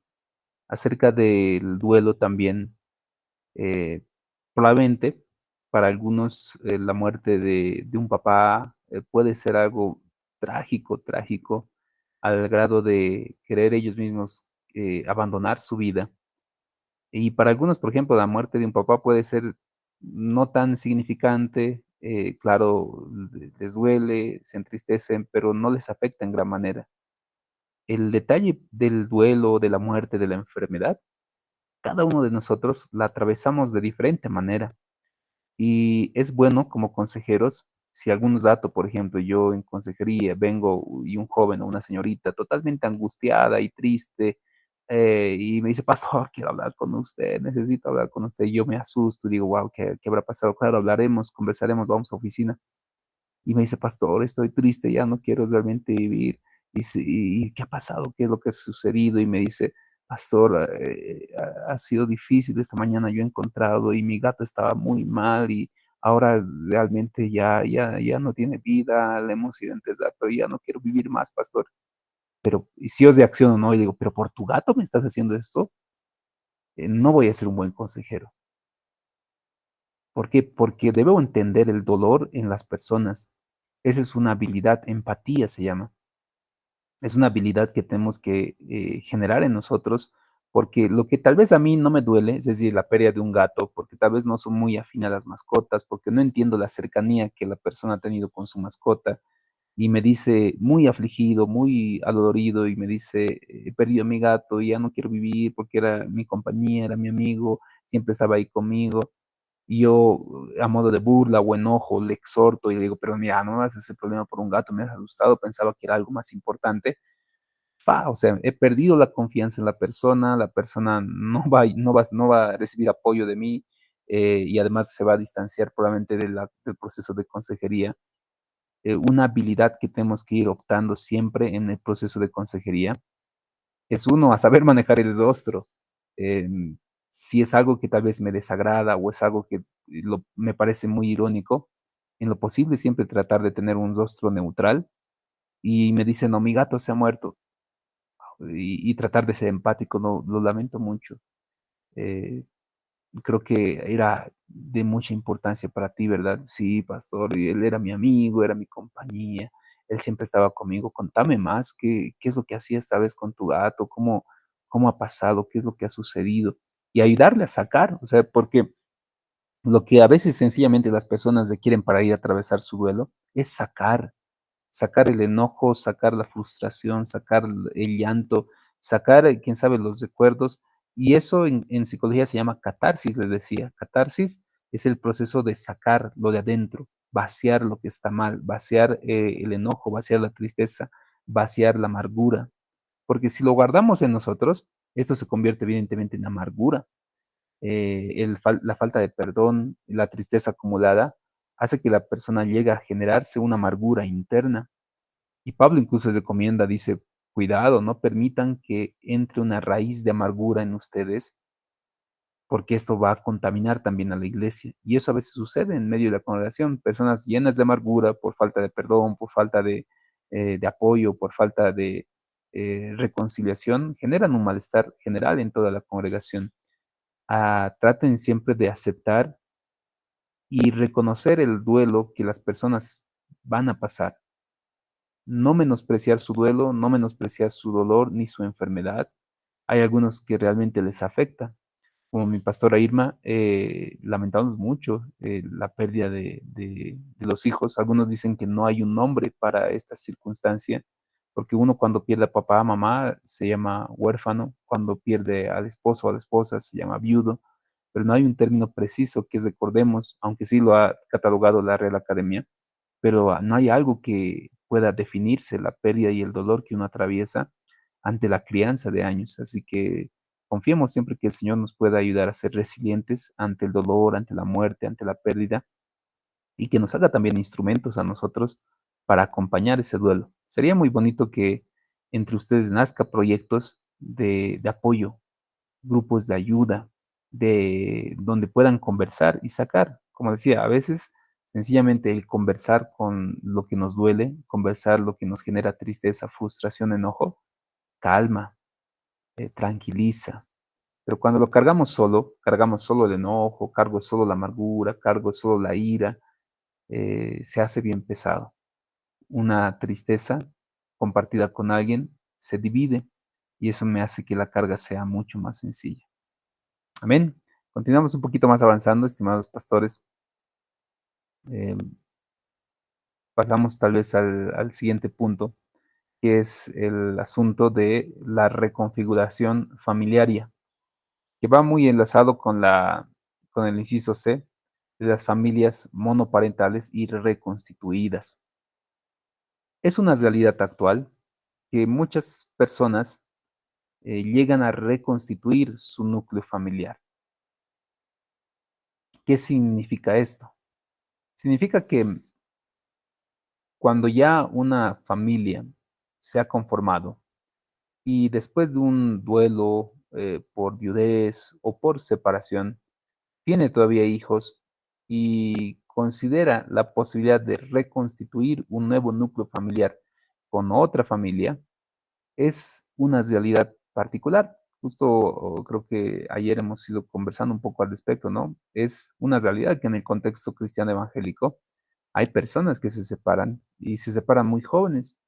Acerca del duelo también, eh, probablemente para algunos la muerte de un papá puede ser algo trágico, trágico, al grado de querer ellos mismos abandonar su vida. Y para algunos, por ejemplo, la muerte de un papá puede ser no tan significante, claro, les duele, se entristecen, pero no les afecta en gran manera. El detalle del duelo, de la muerte, de la enfermedad, cada uno de nosotros la atravesamos de diferente manera. Y es bueno como consejeros, si algún dato, por ejemplo, yo en consejería vengo y un joven o una señorita totalmente angustiada y triste, y me dice, pastor, quiero hablar con usted, necesito hablar con usted. Y yo me asusto y digo, wow, ¿qué habrá pasado? Claro, hablaremos, conversaremos, vamos a oficina. Y me dice, pastor, estoy triste, ya no quiero realmente vivir. ¿Y qué ha pasado? ¿Qué es lo que ha sucedido? Y me dice, pastor, ha sido difícil esta mañana, yo he encontrado y mi gato estaba muy mal y ahora realmente ya no tiene vida, le hemos ido a enterrar, pero ya no quiero vivir más, pastor. Pero, y si os de acción o no, y digo, pero por tu gato me estás haciendo esto, no voy a ser un buen consejero. ¿Por qué? Porque debo entender el dolor en las personas. Esa es una habilidad, empatía se llama. Es una habilidad que tenemos que generar en nosotros, porque lo que tal vez a mí no me duele, es decir, la pérdida de un gato, porque tal vez no son muy afín a las mascotas, porque no entiendo la cercanía que la persona ha tenido con su mascota, y me dice muy afligido, muy adolorido, y me dice, he perdido a mi gato, y ya no quiero vivir porque era mi compañía, era mi amigo, siempre estaba ahí conmigo. Y yo, a modo de burla o enojo, le exhorto y le digo, pero mira, no me hagas ese problema por un gato, me has asustado, pensaba que era algo más importante. O sea, he perdido la confianza en la persona no va a recibir apoyo de mí, y además se va a distanciar probablemente del proceso de consejería. Una habilidad que tenemos que ir optando siempre en el proceso de consejería es uno, a saber manejar el rostro. si es algo que tal vez me desagrada o es algo que me parece muy irónico, en lo posible siempre tratar de tener un rostro neutral y me dicen, no, mi gato se ha muerto y tratar de ser empático, no, lo lamento mucho. Eh, Creo que era de mucha importancia para ti, ¿verdad? Sí, pastor, y él era mi amigo, era mi compañía, él siempre estaba conmigo. Contame más, ¿qué es lo que hacías esta vez con tu gato? ¿Cómo ha pasado? ¿Qué es lo que ha sucedido? Y ayudarle a sacar, o sea, porque lo que a veces sencillamente las personas quieren para ir a atravesar su duelo es sacar el enojo, sacar la frustración, sacar el llanto, sacar, quién sabe, los recuerdos. Y eso en psicología se llama catarsis, les decía. Catarsis es el proceso de sacar lo de adentro, vaciar lo que está mal, vaciar el enojo, vaciar la tristeza, vaciar la amargura. Porque si lo guardamos en nosotros, esto se convierte evidentemente en amargura. La falta de perdón, la tristeza acumulada, hace que la persona llegue a generarse una amargura interna. Y Pablo incluso recomienda, dice, cuidado, no permitan que entre una raíz de amargura en ustedes, porque esto va a contaminar también a la iglesia. Y eso a veces sucede en medio de la congregación, personas llenas de amargura por falta de perdón, por falta de apoyo, por falta de reconciliación, generan un malestar general en toda la congregación. Traten siempre de aceptar y reconocer el duelo que las personas van a pasar. No menospreciar su duelo, no menospreciar su dolor ni su enfermedad. Hay algunos que realmente les afecta, como mi pastora Irma, lamentamos mucho la pérdida de los hijos. Algunos dicen que no hay un nombre para esta circunstancia, porque uno cuando pierde a papá, mamá, se llama huérfano, cuando pierde al esposo o a la esposa, se llama viudo, pero no hay un término preciso que recordemos, aunque sí lo ha catalogado la Real Academia, pero no hay algo que pueda definirse la pérdida y el dolor que uno atraviesa ante la crianza de años. Así que confiemos siempre que el Señor nos pueda ayudar a ser resilientes ante el dolor, ante la muerte, ante la pérdida, y que nos haga también instrumentos a nosotros para acompañar ese duelo. Sería muy bonito que entre ustedes nazca proyectos de apoyo, grupos de ayuda, de donde puedan conversar y sacar. Como decía, a veces sencillamente el conversar con lo que nos duele, conversar lo que nos genera tristeza, frustración, enojo, calma, tranquiliza. Pero cuando lo cargamos solo el enojo, cargo solo la amargura, cargo solo la ira, se hace bien pesado. Una tristeza compartida con alguien se divide y eso me hace que la carga sea mucho más sencilla. Amén. Continuamos un poquito más avanzando, estimados pastores. Eh, Pasamos tal vez al siguiente punto, que es el asunto de la reconfiguración familiaria, que va muy enlazado con el inciso C, de las familias monoparentales y reconstituidas. Es una realidad actual que muchas personas llegan a reconstituir su núcleo familiar. ¿Qué significa esto? Significa que cuando ya una familia se ha conformado y después de un duelo por viudez o por separación, tiene todavía hijos y considera la posibilidad de reconstituir un nuevo núcleo familiar con otra familia, es una realidad particular. Justo creo que ayer hemos ido conversando un poco al respecto, ¿no? Es una realidad que en el contexto cristiano evangélico hay personas que se separan y se separan muy jóvenes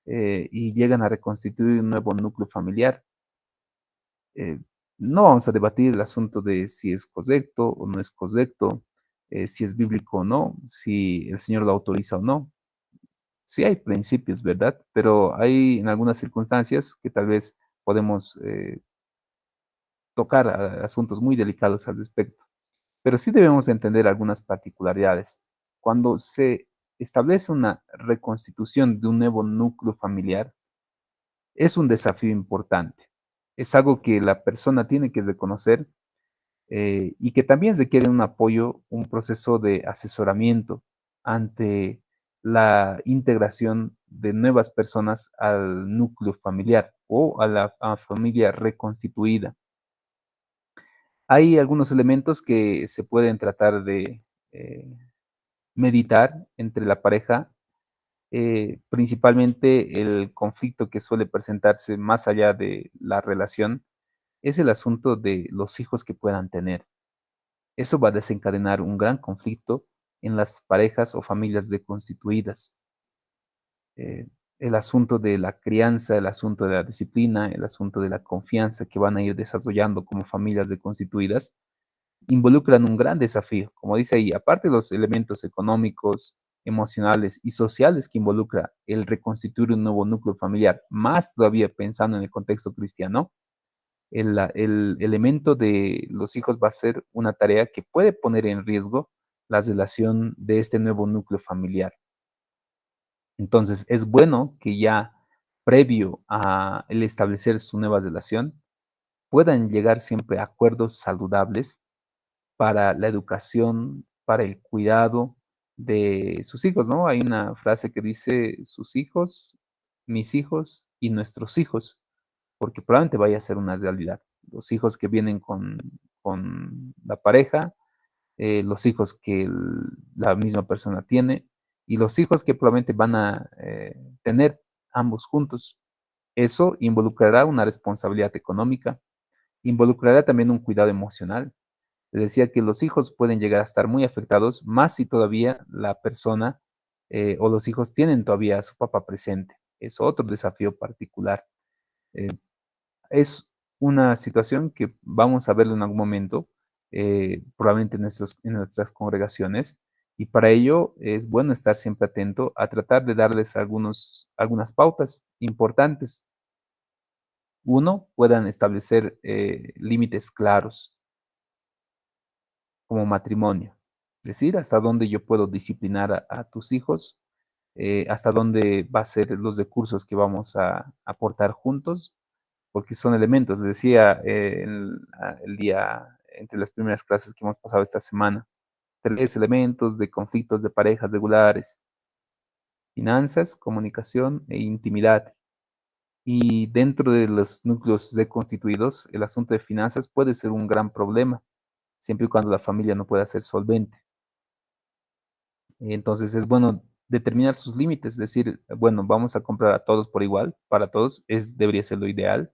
y llegan a reconstituir un nuevo núcleo familiar. Eh, no vamos a debatir el asunto de si es correcto o no es correcto, si es bíblico o no, si el Señor lo autoriza o no. Sí hay principios, ¿verdad? Pero hay en algunas circunstancias que tal vez podemos tocar asuntos muy delicados al respecto. Pero sí debemos entender algunas particularidades. Cuando se establece una reconstitución de un nuevo núcleo familiar, es un desafío importante. Es algo que la persona tiene que reconocer y que también requiere un apoyo, un proceso de asesoramiento ante la integración de nuevas personas al núcleo familiar o a la familia reconstituida. Hay algunos elementos que se pueden tratar de meditar entre la pareja, principalmente el conflicto que suele presentarse más allá de la relación, es el asunto de los hijos que puedan tener. Eso va a desencadenar un gran conflicto en las parejas o familias deconstituidas. Eh, el asunto de la crianza, el asunto de la disciplina, el asunto de la confianza que van a ir desarrollando como familias deconstituidas, involucran un gran desafío. Como dice ahí, aparte de los elementos económicos, emocionales y sociales que involucra el reconstituir un nuevo núcleo familiar, más todavía pensando en el contexto cristiano, el elemento de los hijos va a ser una tarea que puede poner en riesgo la relación de este nuevo núcleo familiar. Entonces, es bueno que ya previo a el establecer su nueva relación, puedan llegar siempre a acuerdos saludables para la educación, para el cuidado de sus hijos, ¿no? Hay una frase que dice sus hijos, mis hijos y nuestros hijos, porque probablemente vaya a ser una realidad. Los hijos que vienen con la pareja, los hijos que la misma persona tiene y los hijos que probablemente van a tener ambos juntos. Eso involucrará una responsabilidad económica, involucrará también un cuidado emocional. Les decía que los hijos pueden llegar a estar muy afectados, más si todavía la persona o los hijos tienen todavía a su papá presente. Es otro desafío particular. Eh, es una situación que vamos a verlo en algún momento, probablemente en nuestras congregaciones, y para ello es bueno estar siempre atento a tratar de darles algunas pautas importantes. Uno, puedan establecer límites claros como matrimonio, es decir, hasta dónde yo puedo disciplinar a tus hijos, hasta dónde va a ser los recursos que vamos a aportar juntos, porque son elementos, decía el día, entre las primeras clases que hemos pasado esta semana, 3 elementos de conflictos de parejas regulares: finanzas, comunicación e intimidad. Y dentro de los núcleos reconstituidos, el asunto de finanzas puede ser un gran problema, siempre y cuando la familia no pueda ser solvente. Entonces es bueno determinar sus límites, decir, bueno, vamos a comprar a todos por igual, para todos, debería ser lo ideal.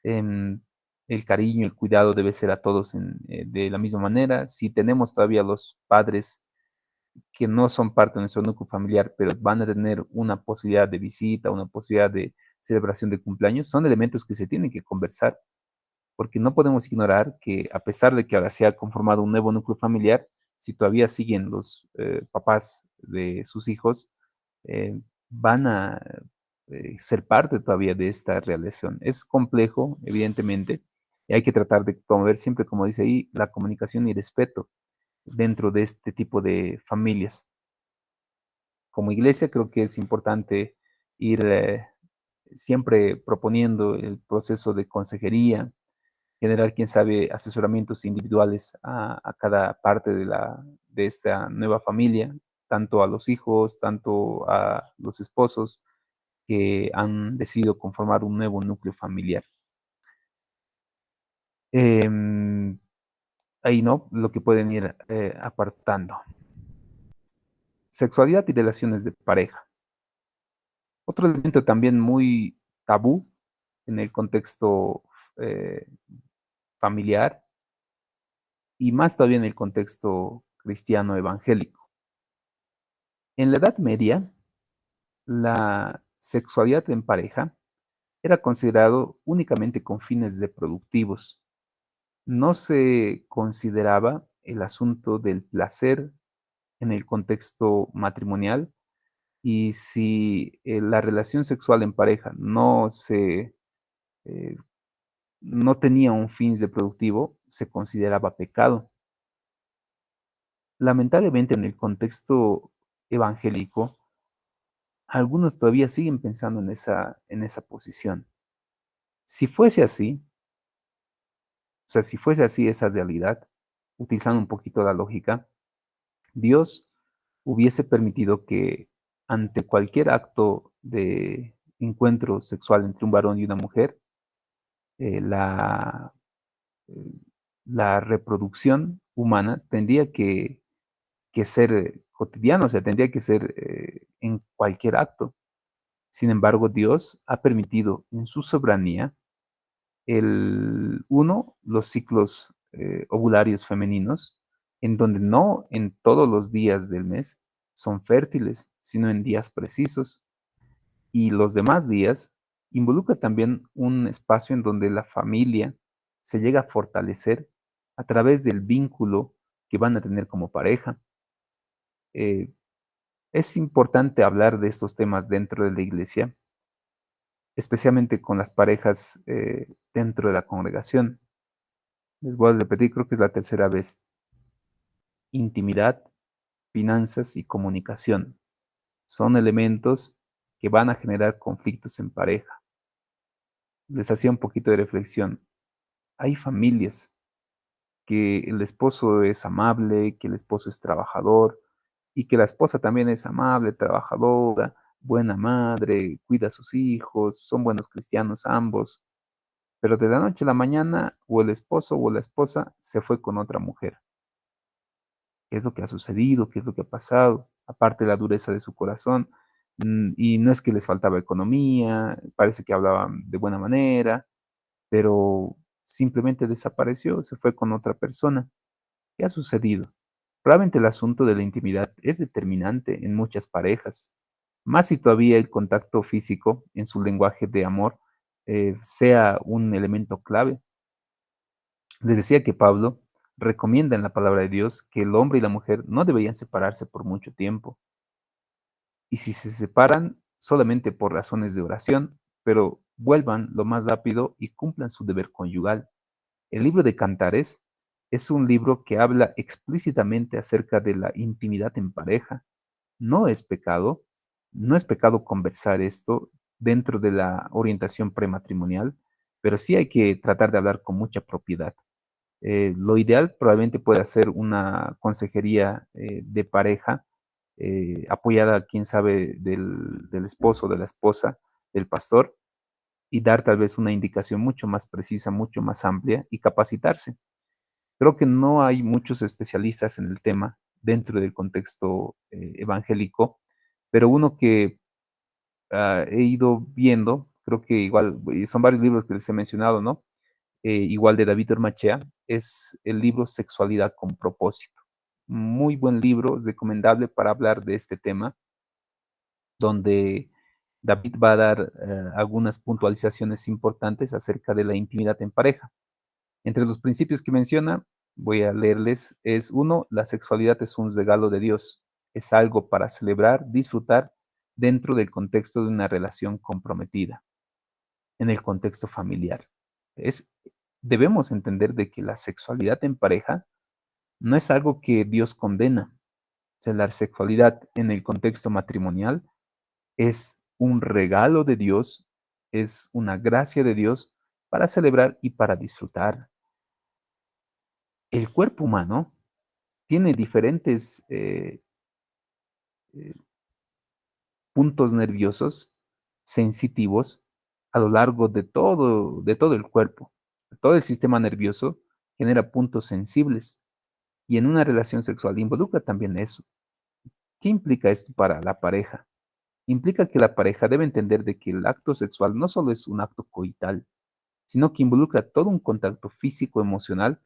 em, el cariño, el cuidado debe ser a todos de la misma manera. Si tenemos todavía los padres que no son parte de nuestro núcleo familiar, pero van a tener una posibilidad de visita, una posibilidad de celebración de cumpleaños, son elementos que se tienen que conversar, porque no podemos ignorar que a pesar de que ahora se ha conformado un nuevo núcleo familiar, si todavía siguen los papás de sus hijos, van a ser parte todavía de esta relación. Es complejo, evidentemente, y hay que tratar de promover siempre, como dice ahí, la comunicación y respeto dentro de este tipo de familias. Como iglesia creo que es importante ir siempre proponiendo el proceso de consejería, generar, quién sabe, asesoramientos individuales a cada parte de esta nueva familia, tanto a los hijos, tanto a los esposos que han decidido conformar un nuevo núcleo familiar. Em, ahí, ¿no? Lo que pueden ir apartando. Sexualidad y relaciones de pareja. Otro elemento también muy tabú en el contexto eh, familiar y más todavía en el contexto cristiano evangélico. En la Edad Media, la sexualidad en pareja era considerado únicamente con fines reproductivos. No se consideraba el asunto del placer en el contexto matrimonial y si la relación sexual en pareja eh, no tenía un fin reproductivo, se consideraba pecado. Lamentablemente en el contexto evangélico, algunos todavía siguen pensando en esa posición. Si fuese así, o sea, si fuese así esa realidad, utilizando un poquito la lógica, Dios hubiese permitido que ante cualquier acto de encuentro sexual entre un varón y una mujer, la, la reproducción humana tendría que ser cotidiano, o sea, tendría que ser en cualquier acto. Sin embargo, Dios ha permitido en su soberanía los ciclos ovularios femeninos, en donde no en todos los días del mes son fértiles, sino en días precisos. Y los demás días involucra también un espacio en donde la familia se llega a fortalecer a través del vínculo que van a tener como pareja. Eh, es importante hablar de estos temas dentro de la iglesia, especialmente con las parejas dentro de la congregación. Les voy a repetir, creo que es la tercera vez. Intimidad, finanzas y comunicación son elementos que van a generar conflictos en pareja. Les hacía un poquito de reflexión. Hay familias que el esposo es amable, que el esposo es trabajador y que la esposa también es amable, trabajadora, buena madre, cuida a sus hijos, son buenos cristianos ambos, pero de la noche a la mañana o el esposo o la esposa se fue con otra mujer. ¿Qué es lo que ha sucedido? ¿Qué es lo que ha pasado? Aparte de la dureza de su corazón, y no es que les faltaba economía, parece que hablaban de buena manera, pero simplemente desapareció, se fue con otra persona. ¿Qué ha sucedido? Probablemente el asunto de la intimidad es determinante en muchas parejas, más si todavía el contacto físico en su lenguaje de amor sea un elemento clave. Les decía que Pablo recomienda en la palabra de Dios que el hombre y la mujer no deberían separarse por mucho tiempo, y si se separan solamente por razones de oración, pero vuelvan lo más rápido y cumplan su deber conyugal. El libro de Cantares es un libro que habla explícitamente acerca de la intimidad en pareja. No es pecado, no es pecado conversar esto dentro de la orientación prematrimonial, pero sí hay que tratar de hablar con mucha propiedad. Lo ideal probablemente puede ser una consejería de pareja apoyada, quién sabe, del esposo, de la esposa, del pastor, y dar tal vez una indicación mucho más precisa, mucho más amplia y capacitarse. Creo que no hay muchos especialistas en el tema dentro del contexto evangélico, pero uno que he ido viendo, creo que igual, son varios libros que les he mencionado, ¿no? Igual de David Ormachea, es el libro Sexualidad con propósito. Muy buen libro, es recomendable para hablar de este tema, donde David va a dar algunas puntualizaciones importantes acerca de la intimidad en pareja. Entre los principios que menciona, voy a leerles, es uno, la sexualidad es un regalo de Dios, es algo para celebrar, disfrutar dentro del contexto de una relación comprometida, en el contexto familiar. Es, debemos entender de que la sexualidad en pareja no es algo que Dios condena. O sea, la sexualidad en el contexto matrimonial es un regalo de Dios, es una gracia de Dios para celebrar y para disfrutar. El cuerpo humano tiene diferentes eh, puntos nerviosos sensitivos a lo largo de todo el cuerpo. Todo el sistema nervioso genera puntos sensibles y en una relación sexual involucra también eso. ¿Qué implica esto para la pareja? Implica que la pareja debe entender de que el acto sexual no solo es un acto coital, sino que involucra todo un contacto físico, emocional,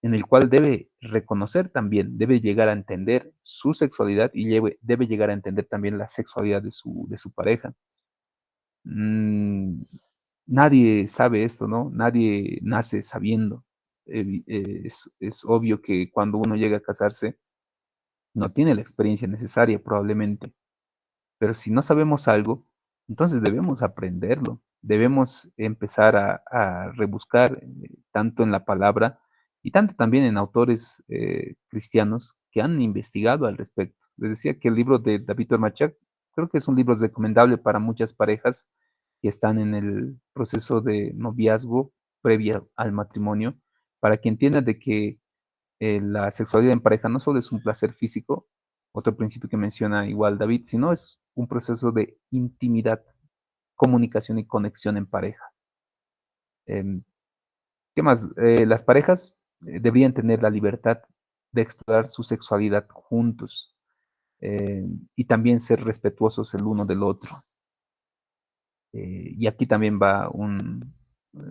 en el cual debe reconocer también, debe llegar a entender su sexualidad y debe llegar a entender también la sexualidad de su pareja. Mm, nadie sabe esto, ¿no? Nadie nace sabiendo. Es obvio que cuando uno llega a casarse, no tiene la experiencia necesaria probablemente, pero si no sabemos algo, entonces debemos aprenderlo, debemos empezar a rebuscar tanto en la palabra y tanto también en autores cristianos que han investigado al respecto. Les decía que el libro de David Ormachak creo que es un libro recomendable para muchas parejas que están en el proceso de noviazgo previa al matrimonio, para que entiendan de que la sexualidad en pareja no solo es un placer físico, otro principio que menciona igual David, sino es un proceso de intimidad, comunicación y conexión en pareja. Em, ¿Qué más? Las parejas deberían tener la libertad de explorar su sexualidad juntos, y también ser respetuosos el uno del otro. Y aquí también va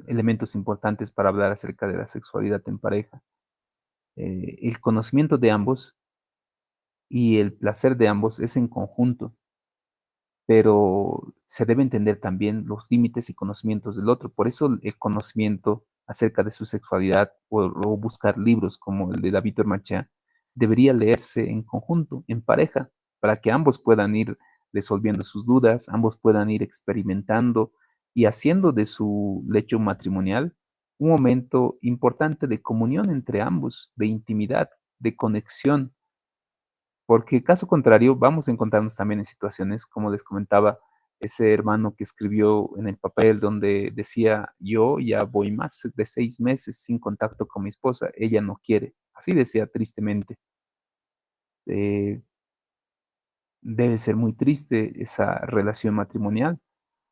elementos importantes para hablar acerca de la sexualidad en pareja. El conocimiento de ambos y el placer de ambos es en conjunto, pero se debe entender también los límites y conocimientos del otro. Por eso el conocimiento acerca de su sexualidad o buscar libros como el de David Ormachea debería leerse en conjunto, en pareja, para que ambos puedan ir resolviendo sus dudas, ambos puedan ir experimentando y haciendo de su lecho matrimonial un momento importante de comunión entre ambos, de intimidad, de conexión, porque caso contrario, vamos a encontrarnos también en situaciones, como les comentaba, ese hermano que escribió en el papel donde decía, yo ya voy más de 6 meses sin contacto con mi esposa, ella no quiere. Así decía tristemente. Eh, Debe ser muy triste esa relación matrimonial,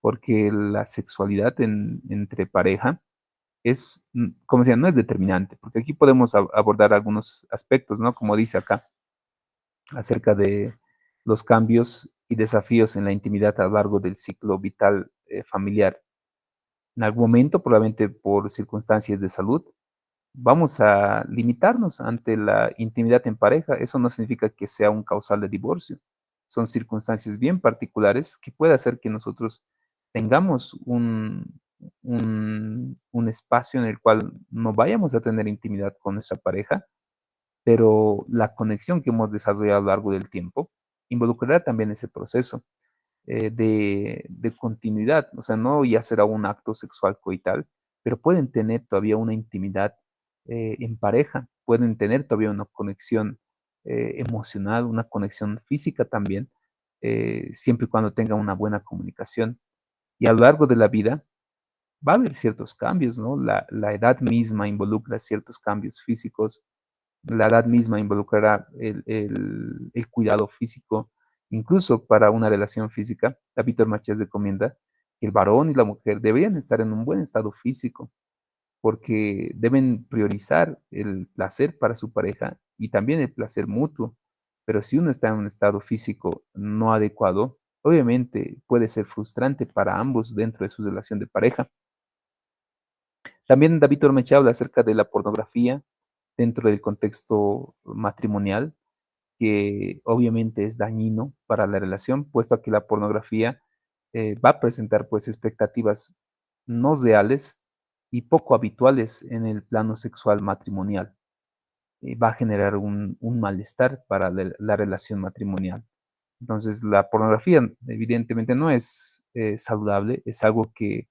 porque la sexualidad entre pareja es, como decía, no es determinante, porque aquí podemos abordar algunos aspectos, ¿no? Como dice acá acerca de los cambios y desafíos en la intimidad a lo largo del ciclo vital familiar. En algún momento, probablemente por circunstancias de salud, vamos a limitarnos ante la intimidad en pareja. Eso no significa que sea un causal de divorcio. Son circunstancias bien particulares que puede hacer que nosotros tengamos un espacio en el cual no vayamos a tener intimidad con nuestra pareja, pero la conexión que hemos desarrollado a lo largo del tiempo involucrará también ese proceso de continuidad. O sea, no ya será un acto sexual coital, pero pueden tener todavía una intimidad en pareja, pueden tener todavía una conexión emocional, una conexión física también, siempre y cuando tengan una buena comunicación. Y a lo largo de la vida va a haber ciertos cambios, ¿no? La edad misma involucra ciertos cambios físicos, la edad misma involucrará el cuidado físico. Incluso para una relación física, la Víctor Machés recomienda que el varón y la mujer deberían estar en un buen estado físico, porque deben priorizar el placer para su pareja y también el placer mutuo. Pero si uno está en un estado físico no adecuado, obviamente puede ser frustrante para ambos dentro de su relación de pareja. También David Ormecha habla acerca de la pornografía dentro del contexto matrimonial, que obviamente es dañino para la relación, puesto que la pornografía va a presentar pues expectativas no reales y poco habituales en el plano sexual matrimonial. Va a generar un malestar para la relación matrimonial. Entonces, la pornografía evidentemente no es saludable, es algo que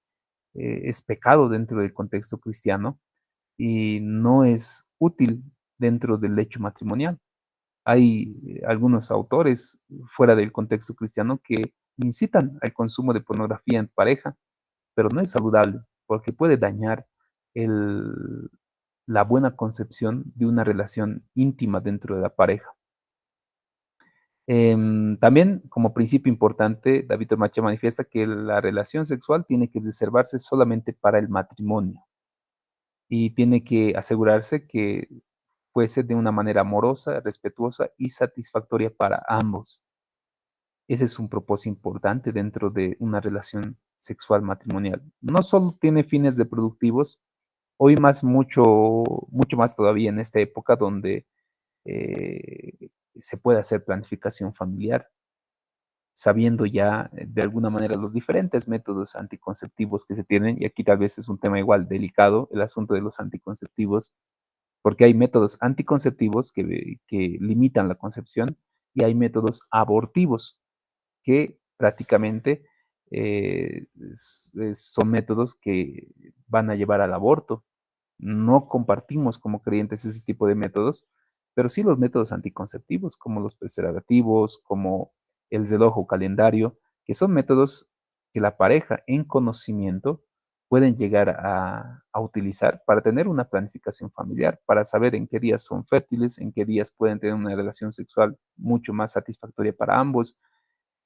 es pecado dentro del contexto cristiano y no es útil dentro del lecho matrimonial. Hay algunos autores fuera del contexto cristiano que incitan al consumo de pornografía en pareja, pero no es saludable porque puede dañar el- la buena concepción de una relación íntima dentro de la pareja. También, como principio importante, David Macha manifiesta que la relación sexual tiene que reservarse solamente para el matrimonio y tiene que asegurarse que fuese de una manera amorosa, respetuosa y satisfactoria para ambos. Ese es un propósito importante dentro de una relación sexual matrimonial. No solo tiene fines reproductivos, hoy más mucho más todavía en esta época donde eh, se puede hacer planificación familiar, sabiendo ya de alguna manera los diferentes métodos anticonceptivos que se tienen, y aquí tal vez es un tema igual delicado, el asunto de los anticonceptivos, porque hay métodos anticonceptivos que limitan la concepción y hay métodos abortivos que prácticamente son métodos que van a llevar al aborto. No compartimos como creyentes ese tipo de métodos, pero sí los métodos anticonceptivos, como los preservativos, como el reloj o calendario, que son métodos que la pareja en conocimiento pueden llegar a utilizar para tener una planificación familiar, para saber en qué días son fértiles, en qué días pueden tener una relación sexual mucho más satisfactoria para ambos.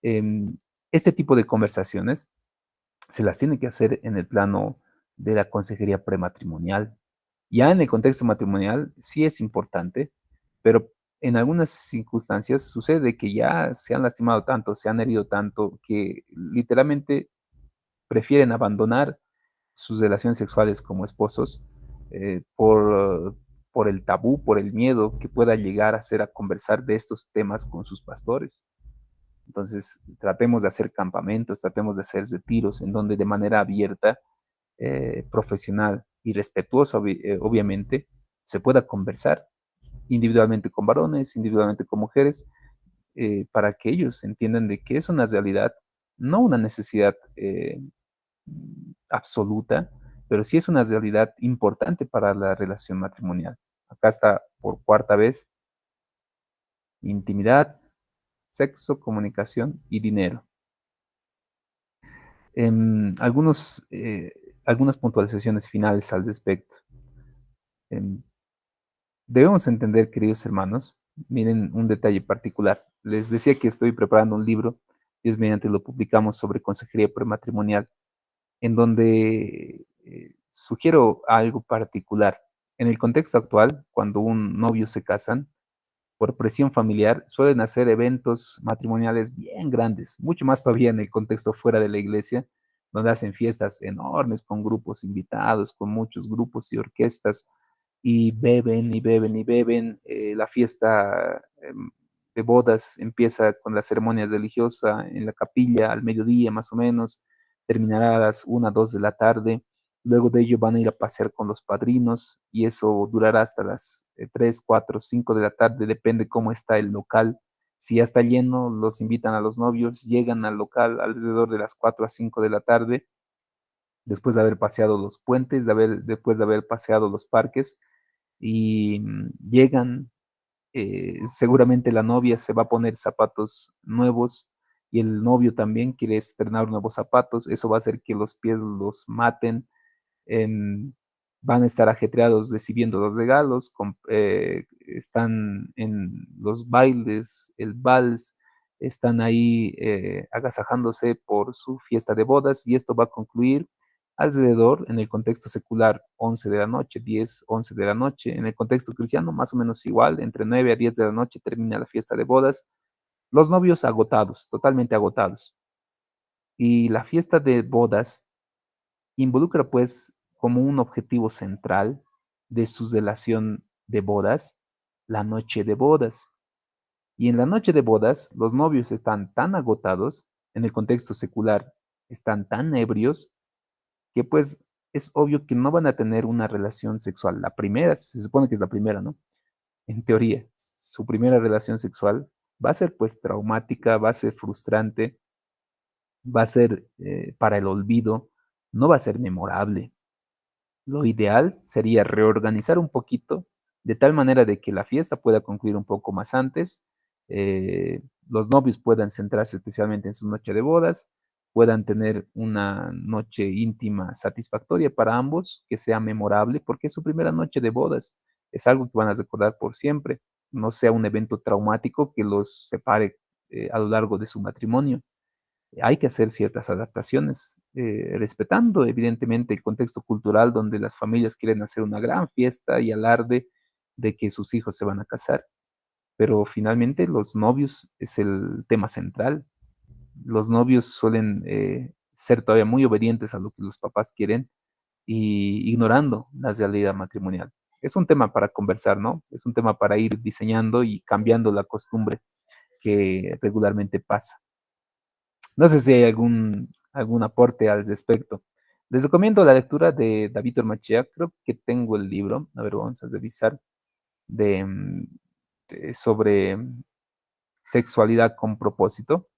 Em, este tipo de conversaciones se las tiene que hacer en el plano de la consejería prematrimonial Ya en el contexto matrimonial sí es importante, pero en algunas circunstancias sucede que ya se han lastimado tanto, se han herido tanto, que literalmente prefieren abandonar sus relaciones sexuales como esposos por el tabú, por el miedo que pueda llegar a ser a conversar de estos temas con sus pastores. Entonces, tratemos de hacer campamentos, tratemos de hacer retiros en donde de manera abierta, profesional y respetuosa, obviamente, se pueda conversar individualmente con varones, individualmente con mujeres, para que ellos entiendan de que es una realidad, no una necesidad absoluta, pero sí es una realidad importante para la relación matrimonial. Acá está por cuarta vez: intimidad, sexo, comunicación y dinero. Algunas puntualizaciones finales al respecto. Em, Debemos entender, queridos hermanos, miren un detalle particular. Les decía que estoy preparando un libro, Dios mediante lo publicamos, sobre consejería prematrimonial, en donde sugiero algo particular. En el contexto actual, cuando un novio se casan, por presión familiar, suelen hacer eventos matrimoniales bien grandes, mucho más todavía en el contexto fuera de la iglesia, donde hacen fiestas enormes con grupos invitados, con muchos grupos y orquestas, y beben y beben y beben. La fiesta de bodas empieza con la ceremonia religiosa en la capilla al mediodía más o menos, terminará a las 1, 2 de la tarde. Luego de ello van a ir a pasear con los padrinos y eso durará hasta las 3, 4, 5 de la tarde, depende cómo está el local. Si ya está lleno, los invitan a los novios, llegan al local alrededor de las 4 a 5 de la tarde, después de haber paseado los puentes, después de haber paseado los parques, y llegan, seguramente la novia se va a poner zapatos nuevos y el novio también quiere estrenar nuevos zapatos, eso va a hacer que los pies los maten. Van a estar ajetreados recibiendo los regalos, están en los bailes, el vals, están ahí agasajándose por su fiesta de bodas y esto va a concluir alrededor, en el contexto secular, 11 de la noche, 10, 11 de la noche. En el contexto cristiano, más o menos igual, entre 9 a 10 de la noche termina la fiesta de bodas. Los novios agotados, totalmente agotados. Y la fiesta de bodas involucra pues como un objetivo central de su relación de bodas, la noche de bodas. Y en la noche de bodas, los novios están tan agotados, en el contexto secular, están tan ebrios, que pues es obvio que no van a tener una relación sexual. La primera, se supone que es la primera, ¿no? En teoría, su primera relación sexual va a ser pues traumática, va a ser frustrante, va a ser para el olvido, no va a ser memorable. Lo ideal sería reorganizar un poquito de tal manera de que la fiesta pueda concluir un poco más antes, los novios puedan centrarse especialmente en su noche de bodas, puedan tener una noche íntima satisfactoria para ambos, que sea memorable, porque es su primera noche de bodas, es algo que van a recordar por siempre, no sea un evento traumático que los separe a lo largo de su matrimonio. Hay que hacer ciertas adaptaciones, respetando evidentemente el contexto cultural donde las familias quieren hacer una gran fiesta y alarde de que sus hijos se van a casar, pero finalmente los novios es el tema central. Los novios suelen ser todavía muy obedientes a lo que los papás quieren y ignorando la realidad matrimonial. Es un tema para conversar, ¿no? Es un tema para ir diseñando y cambiando la costumbre que regularmente pasa. No sé si hay algún aporte al respecto. Les recomiendo la lectura de David Ormachea. Creo que tengo el libro. A ver, vamos a revisar. De, sobre sexualidad con propósito.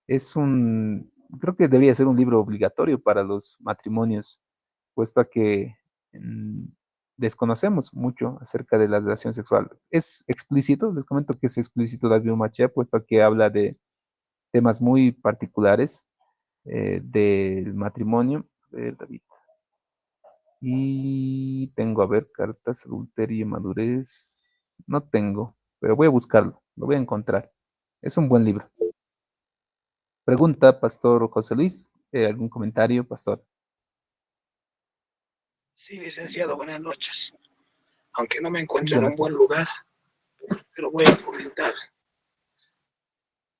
Creo que debería ser un libro obligatorio para los matrimonios, puesto a que mm, desconocemos mucho acerca de la relación sexual. Es explícito, les comento que es explícito David Ormachea, puesto a que habla de temas muy particulares del matrimonio. A ver, David. Y tengo, a ver, cartas, adulterio, madurez. No tengo, pero voy a buscarlo, lo voy a encontrar. Es un buen libro. Pregunta, Pastor José Luis. ¿Algún comentario, Pastor? Sí, licenciado, buenas noches. aunque no me encuentro en un buen lugar, pero voy a comentar.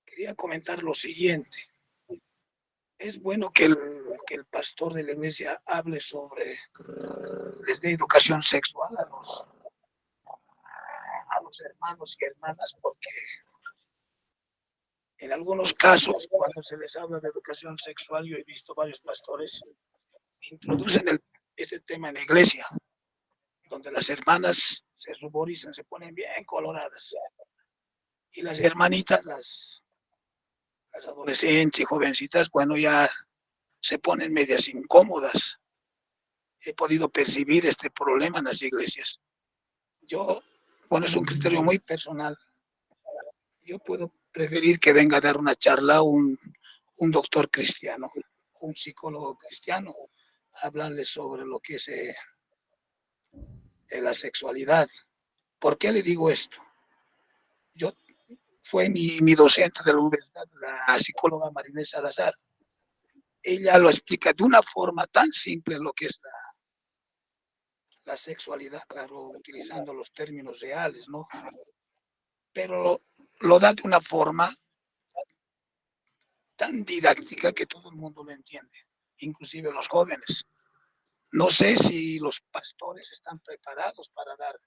Quería comentar lo siguiente. Es bueno que el pastor de la iglesia hable sobre, les dé educación sexual a los hermanos y hermanas, porque en algunos casos, cuando se les habla de educación sexual, yo he visto varios pastores introducen este tema en la iglesia, donde las hermanas se ruborizan, se ponen bien coloradas, y las hermanitas, las adolescentes y jovencitas, bueno, ya se ponen medias incómodas. He podido percibir este problema en las iglesias. Yo, bueno, es un criterio muy personal. Yo puedo preferir que venga a dar una charla un doctor cristiano, un psicólogo cristiano, a hablarle sobre lo que es la sexualidad. ¿Por qué le digo esto? Yo fue mi docente de la universidad, la psicóloga Marinés Salazar. Ella lo explica de una forma tan simple lo que es la sexualidad, claro, utilizando los términos reales, ¿no? Pero lo da de una forma tan didáctica que todo el mundo lo entiende, inclusive los jóvenes. No sé si los pastores están preparados para dar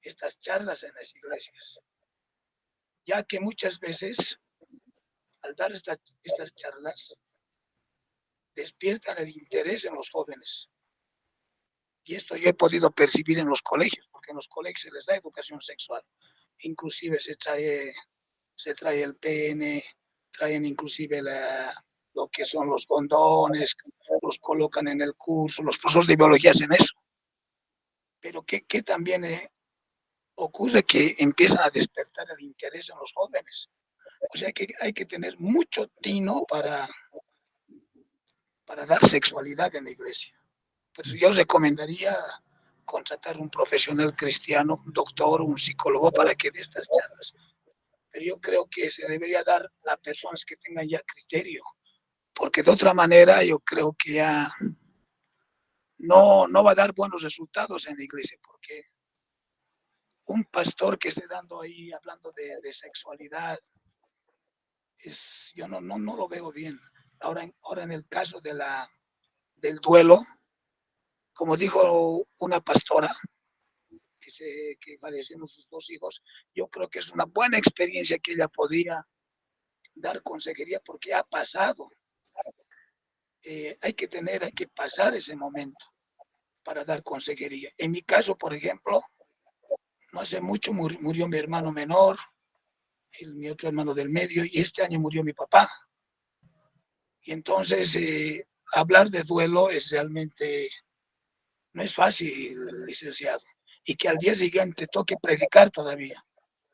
estas charlas en las iglesias, ya que muchas veces al dar estas charlas despiertan el interés en los jóvenes. Y esto yo he podido percibir en los colegios, porque en los colegios se les da educación sexual. Inclusive se trae el pene, traen inclusive lo que son los condones, los colocan en el curso, los profesores de biología hacen eso. Pero ¿qué también ocurre? Que empiezan a despertar el interés en los jóvenes. O sea que hay que tener mucho tino para dar sexualidad en la iglesia. Pues yo recomendaría contratar un profesional cristiano, un doctor, un psicólogo para que dé estas charlas. Pero yo creo que se debería dar a personas que tengan ya criterio, porque de otra manera yo creo que ya no va a dar buenos resultados en la iglesia, porque un pastor que esté dando ahí, hablando de sexualidad, yo no lo veo bien. Ahora en el caso del duelo, como dijo una pastora, que fallecieron sus 2 hijos, yo creo que es una buena experiencia que ella podía dar consejería porque ha pasado. Hay que pasar ese momento para dar consejería. En mi caso, por ejemplo, no hace mucho murió mi hermano menor, mi otro hermano del medio, y este año murió mi papá. Y entonces, hablar de duelo es realmente, no es fácil, licenciado. Y que al día siguiente toque predicar todavía.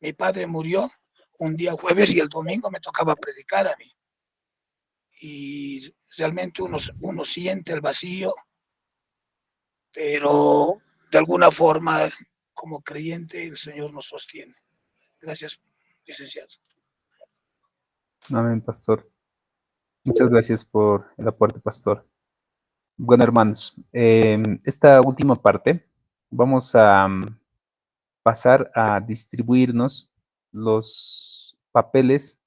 Mi padre murió un día jueves y el domingo me tocaba predicar a mí. Y realmente uno siente el vacío, pero de alguna forma, como creyente, el Señor nos sostiene. Gracias, licenciado. Amén, pastor. Muchas gracias por el aporte, pastor. Bueno, hermanos, esta última parte vamos a pasar a distribuirnos los papeles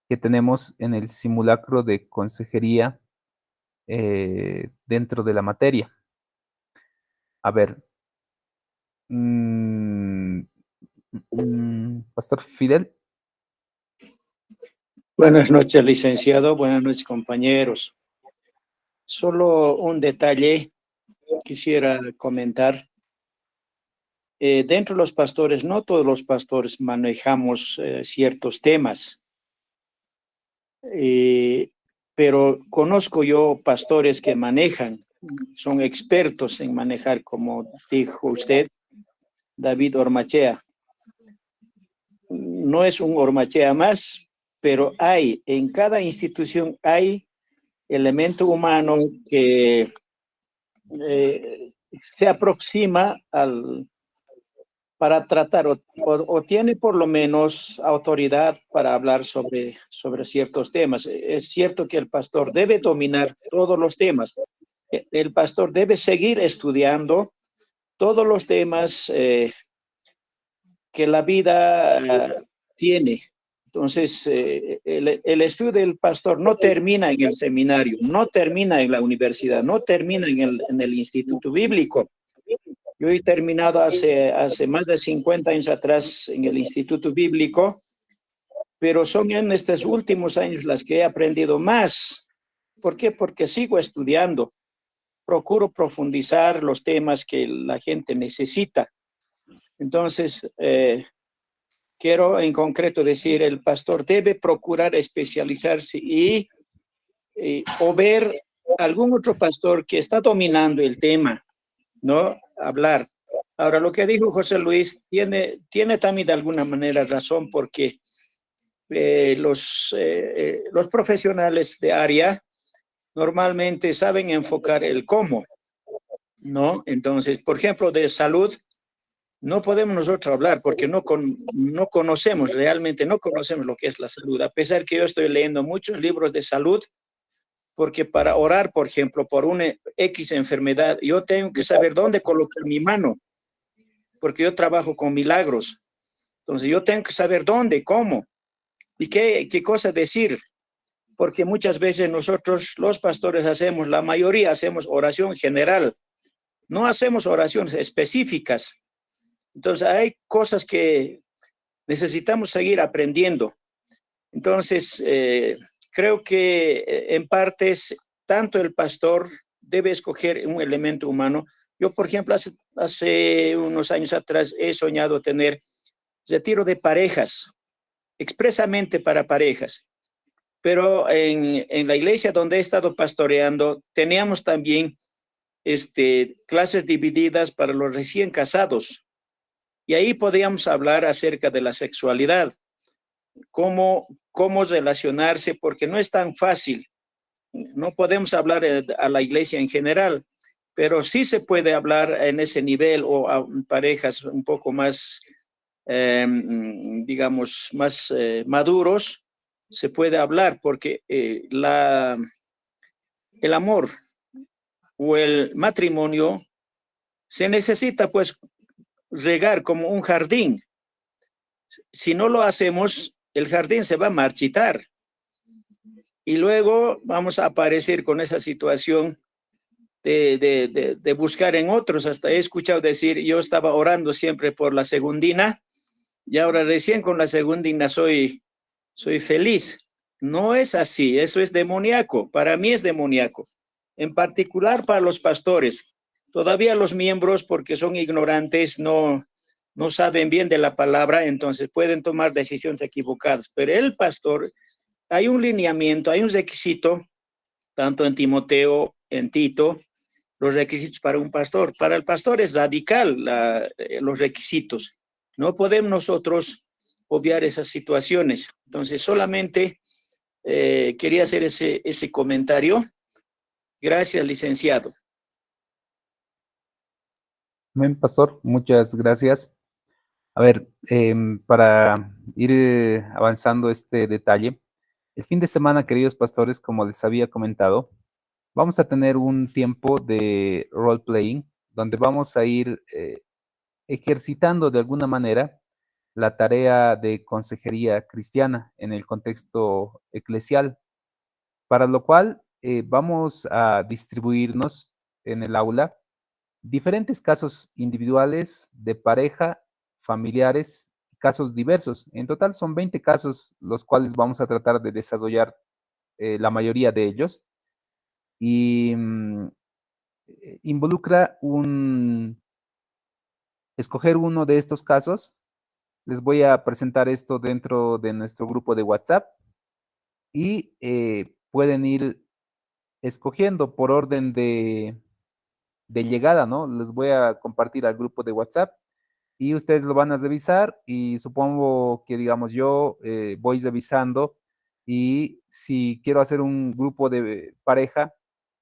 que tenemos en el simulacro de consejería dentro de la materia. A ver, Pastor Fidel. Buenas noches, licenciado. Buenas noches, compañeros. Solo un detalle quisiera comentar. Dentro de los pastores, no todos los pastores manejamos ciertos temas, pero conozco yo pastores que manejan, son expertos en manejar, como dijo usted, David Ormachea. No es un Ormachea más, pero en cada institución hay elemento humano que se aproxima para tratar o tiene por lo menos autoridad para hablar sobre ciertos temas. Es cierto que el pastor debe dominar todos los temas. El pastor debe seguir estudiando todos los temas que la vida tiene. Entonces, el estudio del pastor no termina en el seminario, no termina en la universidad, no termina en el instituto bíblico. Yo he terminado hace más de 50 años atrás en el instituto bíblico, pero son en estos últimos años las que he aprendido más. ¿Por qué? Porque sigo estudiando, procuro profundizar los temas que la gente necesita. Entonces, quiero en concreto decir, el pastor debe procurar especializarse o ver algún otro pastor que está dominando el tema, ¿no? Hablar. Ahora, lo que dijo José Luis tiene también de alguna manera razón, porque los profesionales de área normalmente saben enfocar el cómo, ¿no? Entonces, por ejemplo, de salud, no podemos nosotros hablar porque no conocemos, realmente no conocemos lo que es la salud, a pesar que yo estoy leyendo muchos libros de salud, porque para orar, por ejemplo, por una X enfermedad, yo tengo que saber dónde colocar mi mano, porque yo trabajo con milagros. Entonces, yo tengo que saber dónde, cómo y qué cosa decir, porque muchas veces nosotros, los pastores, la mayoría hacemos oración general, no hacemos oraciones específicas. Entonces, hay cosas que necesitamos seguir aprendiendo. Entonces, creo que en partes, tanto el pastor debe escoger un elemento humano. Yo, por ejemplo, hace unos años atrás he soñado tener retiro de parejas, expresamente para parejas. Pero en la iglesia donde he estado pastoreando, teníamos también clases divididas para los recién casados. Y ahí podíamos hablar acerca de la sexualidad, cómo relacionarse, porque no es tan fácil. No podemos hablar a la iglesia en general, pero sí se puede hablar en ese nivel o a parejas un poco más, digamos, más maduros, se puede hablar, porque el amor o el matrimonio se necesita pues regar como un jardín. Si no lo hacemos, el jardín se va a marchitar y luego vamos a aparecer con esa situación de buscar en otros. Hasta he escuchado decir, yo estaba orando siempre por la segundina y ahora recién con la segundina soy feliz. No es así, eso es demoníaco, para mí es demoníaco, en particular para los pastores. Todavía los miembros, porque son ignorantes, no saben bien de la palabra, entonces pueden tomar decisiones equivocadas, pero el pastor, hay un lineamiento, hay un requisito, tanto en Timoteo, en Tito, los requisitos para un pastor. Para el pastor es radical los requisitos. No podemos nosotros obviar esas situaciones. Entonces, solamente quería hacer ese comentario. Gracias, licenciado. Bien, pastor, muchas gracias. A ver, para ir avanzando este detalle, el fin de semana, queridos pastores, como les había comentado, vamos a tener un tiempo de role-playing, donde vamos a ir ejercitando de alguna manera la tarea de consejería cristiana en el contexto eclesial, para lo cual vamos a distribuirnos en el aula diferentes casos individuales de pareja, familiares, casos diversos. En total son 20 casos los cuales vamos a tratar de desarrollar la mayoría de ellos y involucra escoger uno de estos casos. Les voy a presentar esto dentro de nuestro grupo de WhatsApp y pueden ir escogiendo por orden de llegada, ¿no? Les voy a compartir al grupo de WhatsApp y ustedes lo van a revisar y supongo que, digamos, yo voy revisando y si quiero hacer un grupo de pareja,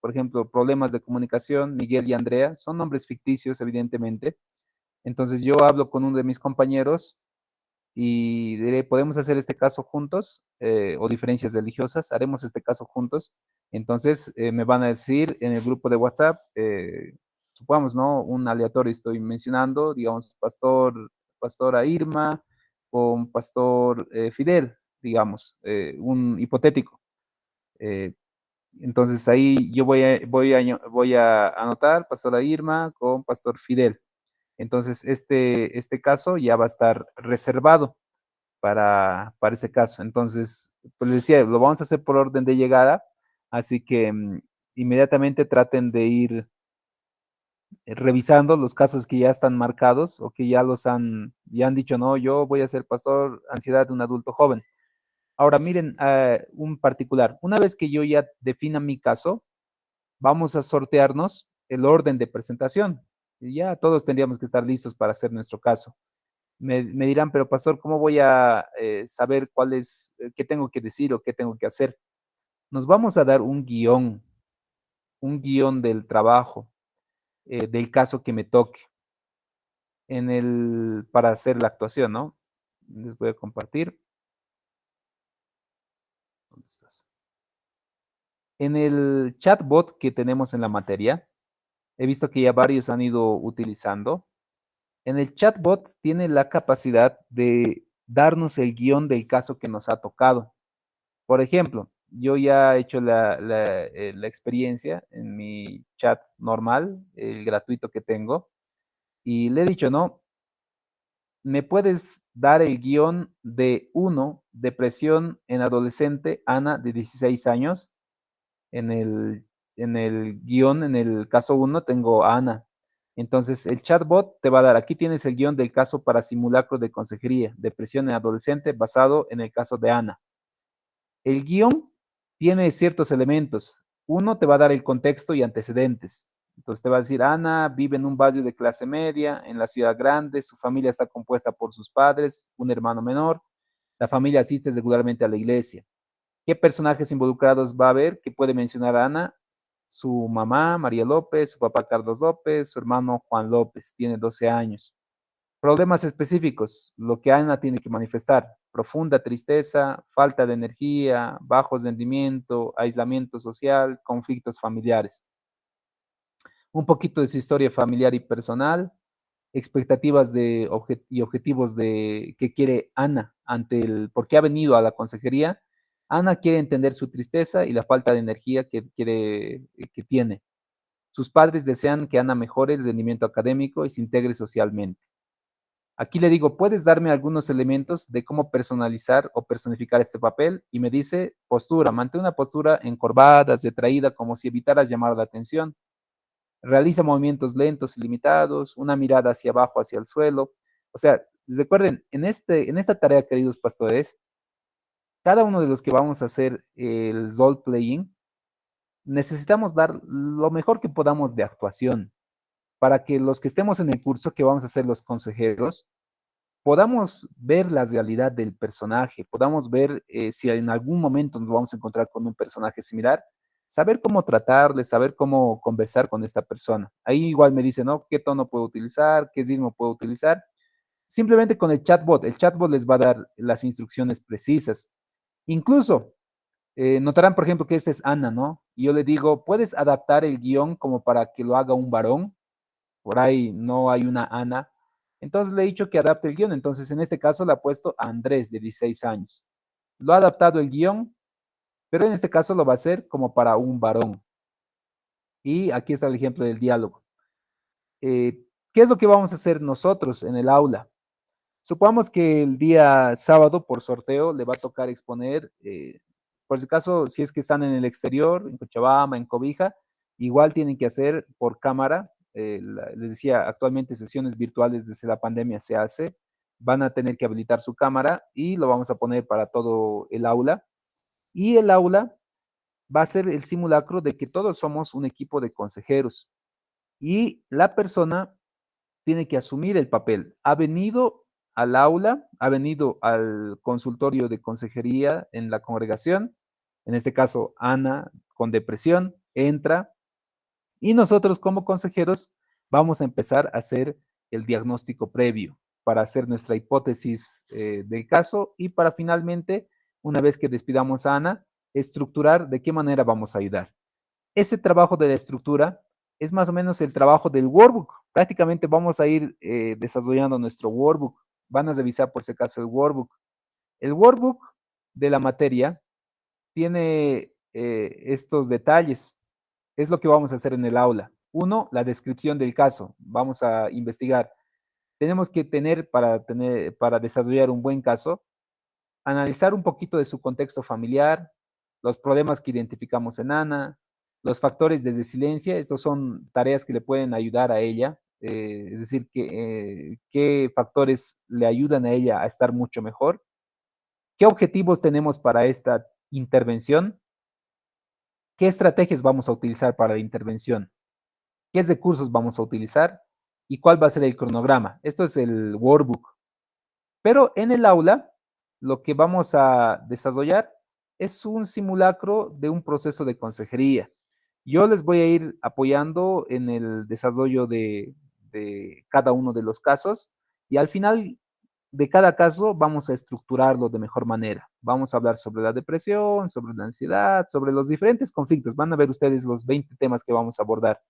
por ejemplo, problemas de comunicación, Miguel y Andrea, son nombres ficticios, evidentemente. Entonces yo hablo con uno de mis compañeros y diré, ¿podemos hacer este caso juntos? O diferencias religiosas, haremos este caso juntos. Entonces me van a decir en el grupo de WhatsApp, supongamos, ¿no? Un aleatorio estoy mencionando, digamos, pastora Irma con pastor Fidel, digamos, un hipotético. Eh, entonces ahí yo voy a anotar pastora Irma con pastor Fidel. Entonces este caso ya va a estar reservado para ese caso. Entonces, pues les decía, lo vamos a hacer por orden de llegada, así que inmediatamente traten de ir revisando los casos que ya están marcados o que ya han dicho, no, yo voy a ser pastor, ansiedad de un adulto joven. Ahora, miren, un particular. Una vez que yo ya defina mi caso, vamos a sortearnos el orden de presentación. Y ya todos tendríamos que estar listos para hacer nuestro caso. Me dirán, pero pastor, ¿cómo voy a saber cuál es, qué tengo que decir o qué tengo que hacer? Nos vamos a dar un guión del trabajo, del caso que me toque para hacer la actuación, ¿no? Les voy a compartir. ¿Dónde estás? En el chatbot que tenemos en la materia, he visto que ya varios han ido utilizando. En el chatbot tiene la capacidad de darnos el guión del caso que nos ha tocado. Por ejemplo, yo ya he hecho la experiencia en mi chat normal, el gratuito que tengo, y le he dicho, no, ¿me puedes dar el guión de uno, depresión en adolescente, Ana, de 16 años? En el guión, en el caso uno, tengo a Ana. Entonces, el chatbot te va a dar, aquí tienes el guión del caso para simulacro de consejería, depresión en adolescente, basado en el caso de Ana. El guión tiene ciertos elementos. Uno te va a dar el contexto y antecedentes. Entonces te va a decir, Ana vive en un barrio de clase media, en la ciudad grande, su familia está compuesta por sus padres, un hermano menor, la familia asiste regularmente a la iglesia. ¿Qué personajes involucrados va a haber? ¿Qué puede mencionar Ana? Su mamá, María López, su papá, Carlos López, su hermano, Juan López, tiene 12 años. Problemas específicos, lo que Ana tiene que manifestar: profunda tristeza, falta de energía, bajo rendimiento, aislamiento social, conflictos familiares. Un poquito de su historia familiar y personal, expectativas y objetivos de qué quiere Ana ante por qué ha venido a la consejería. Ana quiere entender su tristeza y la falta de energía que tiene. Sus padres desean que Ana mejore el rendimiento académico y se integre socialmente. Aquí le digo, ¿puedes darme algunos elementos de cómo personalizar o personificar este papel? Y me dice, postura, mantén una postura encorvada, retraída, como si evitaras llamar la atención. Realiza movimientos lentos y limitados, una mirada hacia abajo, hacia el suelo. O sea, recuerden, en esta tarea, queridos pastores, cada uno de los que vamos a hacer el role playing, necesitamos dar lo mejor que podamos de actuación para que los que estemos en el curso, que vamos a ser los consejeros, podamos ver la realidad del personaje, podamos ver si en algún momento nos vamos a encontrar con un personaje similar, saber cómo tratarle, saber cómo conversar con esta persona. Ahí igual me dice, ¿no? ¿Qué tono puedo utilizar? ¿Qué ritmo puedo utilizar? Simplemente con el chatbot les va a dar las instrucciones precisas. Incluso, notarán, por ejemplo, que esta es Ana, ¿no? Y yo le digo, ¿puedes adaptar el guión como para que lo haga un varón? Por ahí no hay una Ana. Entonces le he dicho que adapte el guión. Entonces en este caso le ha puesto a Andrés, de 16 años. Lo ha adaptado el guión, pero en este caso lo va a hacer como para un varón. Y aquí está el ejemplo del diálogo. ¿Qué es lo que vamos a hacer nosotros en el aula? Supongamos que el día sábado, por sorteo, le va a tocar exponer, por si acaso, si es que están en el exterior, en Cochabamba, en Cobija, igual tienen que hacer por cámara. Les decía, actualmente sesiones virtuales desde la pandemia se hace. Van a tener que habilitar su cámara y lo vamos a poner para todo el aula. Y el aula va a ser el simulacro de que todos somos un equipo de consejeros. Y la persona tiene que asumir el papel. Ha venido al aula, ha venido al consultorio de consejería en la congregación, en este caso Ana con depresión, entra y nosotros como consejeros vamos a empezar a hacer el diagnóstico previo para hacer nuestra hipótesis del caso y para finalmente, una vez que despidamos a Ana, estructurar de qué manera vamos a ayudar. Ese trabajo de la estructura es más o menos el trabajo del workbook. Prácticamente vamos a ir desarrollando nuestro workbook. Van a revisar por si acaso el workbook. El workbook de la materia tiene estos detalles. Es lo que vamos a hacer en el aula. Uno, la descripción del caso. Vamos a investigar. Tenemos que para desarrollar un buen caso, analizar un poquito de su contexto familiar, los problemas que identificamos en Ana, los factores de resiliencia. Estos son tareas que le pueden ayudar a ella, es decir, qué factores le ayudan a ella a estar mucho mejor, qué objetivos tenemos para esta intervención, qué estrategias vamos a utilizar para la intervención, qué recursos vamos a utilizar y cuál va a ser el cronograma. Esto es el workbook. Pero en el aula, lo que vamos a desarrollar es un simulacro de un proceso de consejería. Yo les voy a ir apoyando en el desarrollo de cada uno de los casos y al final de cada caso vamos a estructurarlo de mejor manera. Vamos a hablar sobre la depresión, sobre la ansiedad, sobre los diferentes conflictos. Van a ver ustedes los 20 temas que vamos a abordar.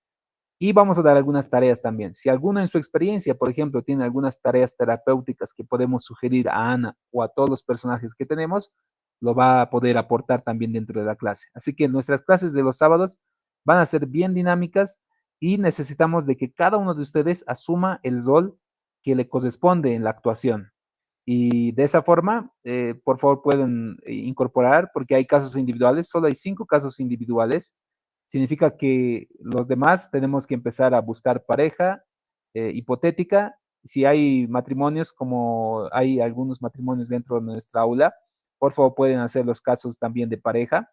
Y vamos a dar algunas tareas también. Si alguno en su experiencia, por ejemplo, tiene algunas tareas terapéuticas que podemos sugerir a Ana o a todos los personajes que tenemos, lo va a poder aportar también dentro de la clase. Así que nuestras clases de los sábados van a ser bien dinámicas y necesitamos de que cada uno de ustedes asuma el rol que le corresponde en la actuación. Y de esa forma, por favor, pueden incorporar, porque hay casos individuales, solo hay 5 casos individuales. Significa que los demás tenemos que empezar a buscar pareja hipotética. Si hay matrimonios, como hay algunos matrimonios dentro de nuestra aula, por favor pueden hacer los casos también de pareja.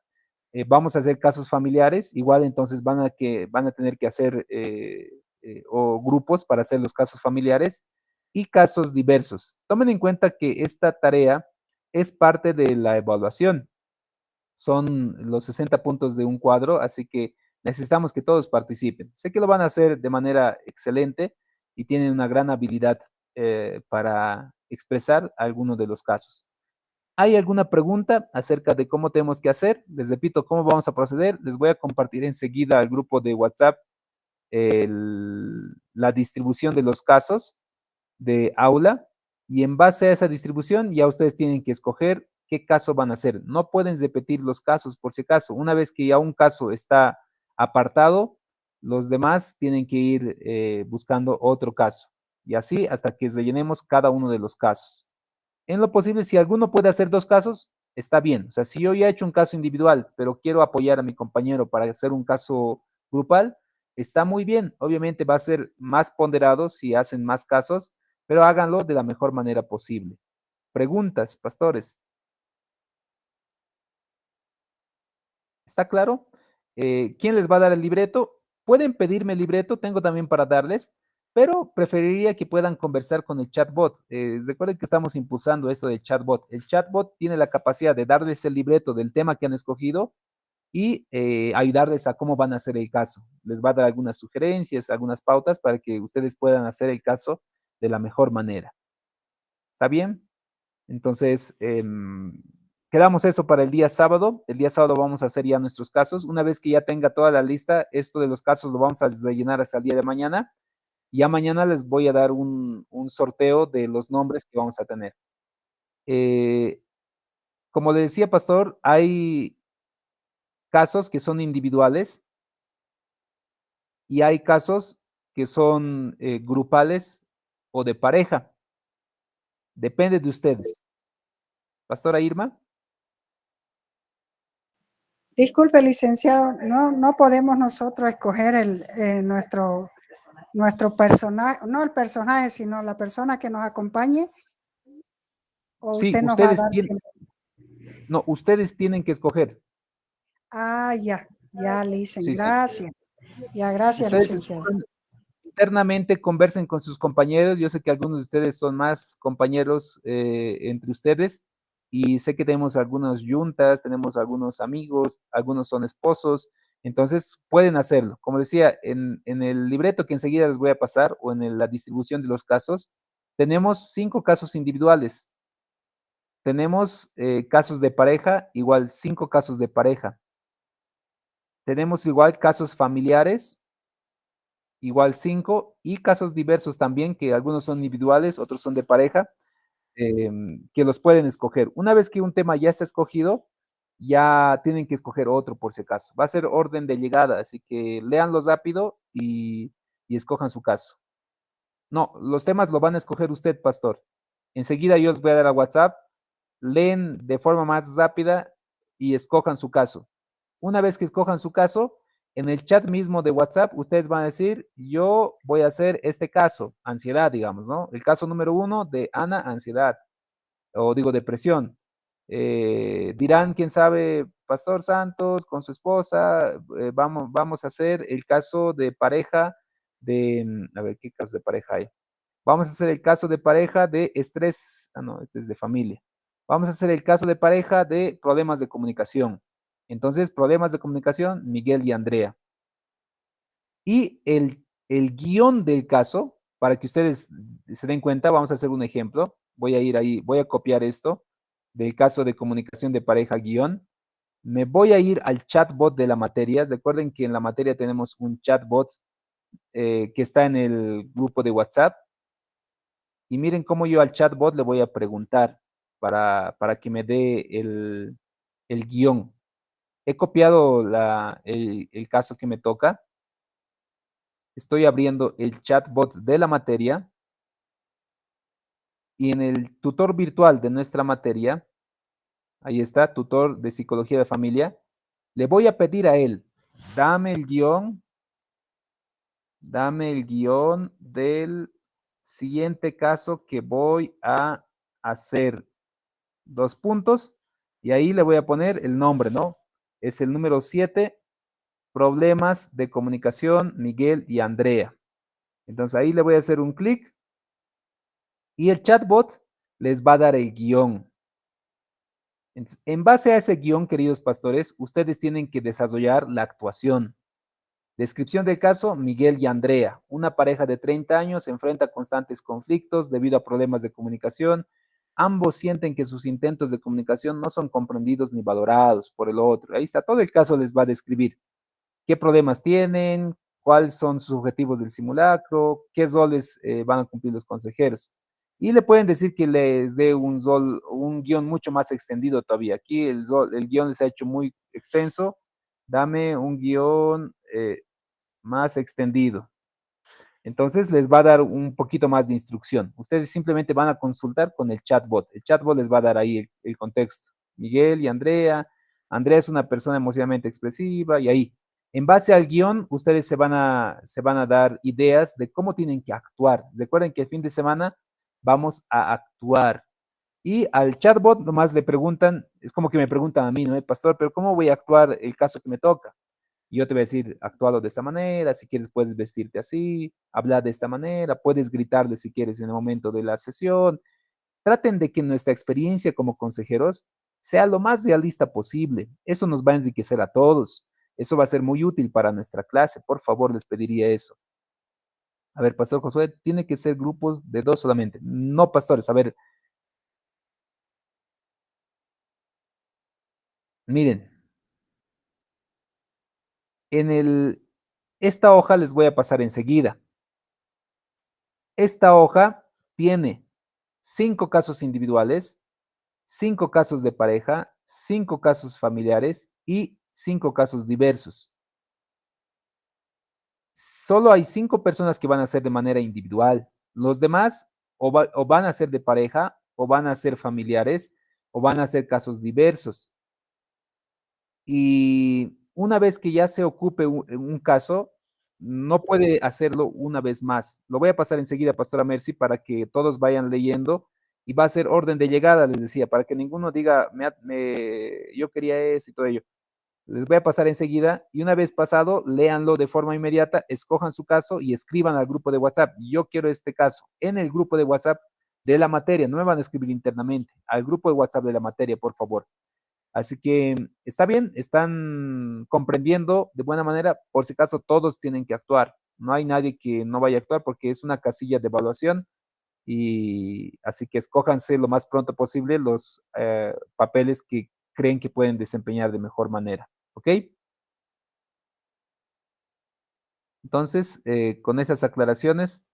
Vamos a hacer casos familiares, igual entonces van a tener que hacer o grupos para hacer los casos familiares y casos diversos. Tomen en cuenta que esta tarea es parte de la evaluación. Son los 60 puntos de un cuadro, así que necesitamos que todos participen. Sé que lo van a hacer de manera excelente y tienen una gran habilidad para expresar algunos de los casos. ¿Hay alguna pregunta acerca de cómo tenemos que hacer? Les repito cómo vamos a proceder. Les voy a compartir enseguida al grupo de WhatsApp la distribución de los casos de aula y en base a esa distribución ya ustedes tienen que escoger qué caso van a hacer. No pueden repetir los casos por si acaso. Una vez que ya un caso está apartado, los demás tienen que ir buscando otro caso y así hasta que rellenemos cada uno de los casos. En lo posible, si alguno puede hacer 2 casos, está bien. O sea, si yo ya he hecho un caso individual, pero quiero apoyar a mi compañero para hacer un caso grupal, está muy bien. Obviamente va a ser más ponderado si hacen más casos, pero háganlo de la mejor manera posible. Preguntas, pastores. ¿Está claro? ¿Quién les va a dar el libreto? Pueden pedirme el libreto, tengo también para darles, pero preferiría que puedan conversar con el chatbot. Recuerden que estamos impulsando esto del chatbot. El chatbot tiene la capacidad de darles el libreto del tema que han escogido y ayudarles a cómo van a hacer el caso. Les va a dar algunas sugerencias, algunas pautas para que ustedes puedan hacer el caso de la mejor manera. ¿Está bien? Entonces, quedamos eso para el día sábado. El día sábado vamos a hacer ya nuestros casos. Una vez que ya tenga toda la lista, esto de los casos lo vamos a rellenar hasta el día de mañana. Ya mañana les voy a dar un sorteo de los nombres que vamos a tener. Como le decía, Pastor, hay casos que son individuales y hay casos que son grupales o de pareja. Depende de ustedes. Pastora Irma. Disculpe, licenciado, no podemos nosotros escoger nuestro personaje, no el personaje, sino la persona que nos acompañe, o Sí, usted nos va a dar. no, ustedes tienen que escoger. Ah, ya, licen, Sí, sí. gracias. Ya, gracias, Ustedes licenciado. internamente conversen con sus compañeros. Yo sé que algunos de ustedes son más compañeros entre ustedes y sé que tenemos algunas juntas, tenemos algunos amigos, algunos son esposos, entonces pueden hacerlo. Como decía, en el libreto que enseguida les voy a pasar o en la distribución de los casos, tenemos 5 casos individuales. Tenemos casos de pareja, igual 5 casos de pareja. Tenemos igual casos familiares, igual 5, y casos diversos también, que algunos son individuales, otros son de pareja, que los pueden escoger. Una vez que un tema ya está escogido, ya tienen que escoger otro por si acaso. Va a ser orden de llegada, así que léanlos rápido y escojan su caso. No, los temas lo van a escoger usted, pastor. Enseguida yo les voy a dar a WhatsApp, leen de forma más rápida y escojan su caso. Una vez que escojan su caso, en el chat mismo de WhatsApp, ustedes van a decir, yo voy a hacer este caso, ansiedad, digamos, ¿no? El caso número 1 de Ana, ansiedad, o digo depresión. Dirán, quién sabe, Pastor Santos con su esposa, vamos a hacer el caso de pareja de, a ver, ¿qué caso de pareja hay? Vamos a hacer el caso de pareja de estrés, no, este es de familia. Vamos a hacer el caso de pareja de problemas de comunicación. Entonces, problemas de comunicación, Miguel y Andrea. Y el guión del caso, para que ustedes se den cuenta, vamos a hacer un ejemplo. Voy a ir ahí, voy a copiar esto del caso de comunicación de pareja guión. Me voy a ir al chatbot de la materia. Recuerden que en la materia tenemos un chatbot que está en el grupo de WhatsApp. Y miren cómo yo al chatbot le voy a preguntar para que me dé el guión. He copiado el caso que me toca. Estoy abriendo el chatbot de la materia y en el tutor virtual de nuestra materia, ahí está, tutor de psicología de familia, le voy a pedir a él, dame el guión del siguiente caso que voy a hacer. 2 puntos, y ahí le voy a poner el nombre, ¿no? Es el número 7, problemas de comunicación, Miguel y Andrea. Entonces ahí le voy a hacer un clic y el chatbot les va a dar el guión. Entonces, en base a ese guión, queridos pastores, ustedes tienen que desarrollar la actuación. Descripción del caso, Miguel y Andrea. Una pareja de 30 años se enfrenta a constantes conflictos debido a problemas de comunicación. Ambos sienten que sus intentos de comunicación no son comprendidos ni valorados por el otro. Ahí está, todo el caso les va a describir qué problemas tienen, cuáles son sus objetivos del simulacro, qué roles van a cumplir los consejeros. Y le pueden decir que les dé un guión mucho más extendido todavía. Aquí el guión les ha hecho muy extenso. Dame un guión más extendido. Entonces les va a dar un poquito más de instrucción. Ustedes simplemente van a consultar con el chatbot. El chatbot les va a dar ahí el contexto. Miguel y Andrea. Andrea es una persona emocionalmente expresiva y ahí. En base al guión, ustedes se van a dar ideas de cómo tienen que actuar. Recuerden que el fin de semana vamos a actuar. Y al chatbot nomás le preguntan, es como que me preguntan a mí, ¿no? Pastor, pero ¿cómo voy a actuar el caso que me toca? Y yo te voy a decir, actuado de esta manera, si quieres puedes vestirte así, hablar de esta manera, puedes gritarle si quieres en el momento de la sesión. Traten de que nuestra experiencia como consejeros sea lo más realista posible. Eso nos va a enriquecer a todos. Eso va a ser muy útil para nuestra clase. Por favor, les pediría eso. A ver, Pastor Josué, tiene que ser grupos de 2 solamente. No, pastores. A ver, miren, esta hoja les voy a pasar enseguida. Esta hoja tiene 5 casos individuales, 5 casos de pareja, 5 casos familiares y 5 casos diversos. Solo hay 5 personas que van a ser de manera individual. Los demás o van a ser de pareja, o van a ser familiares, o van a ser casos diversos. Y una vez que ya se ocupe un caso, no puede hacerlo una vez más. Lo voy a pasar enseguida, Pastora Mercy, para que todos vayan leyendo y va a ser orden de llegada, les decía, para que ninguno diga, yo quería eso y todo ello. Les voy a pasar enseguida y una vez pasado, léanlo de forma inmediata, escojan su caso y escriban al grupo de WhatsApp. Yo quiero este caso en el grupo de WhatsApp de la materia, no me van a escribir internamente, al grupo de WhatsApp de la materia, por favor. Así que está bien, están comprendiendo de buena manera, por si acaso todos tienen que actuar. No hay nadie que no vaya a actuar porque es una casilla de evaluación y así que escójanse lo más pronto posible los papeles que creen que pueden desempeñar de mejor manera. ¿Ok? Entonces, con esas aclaraciones,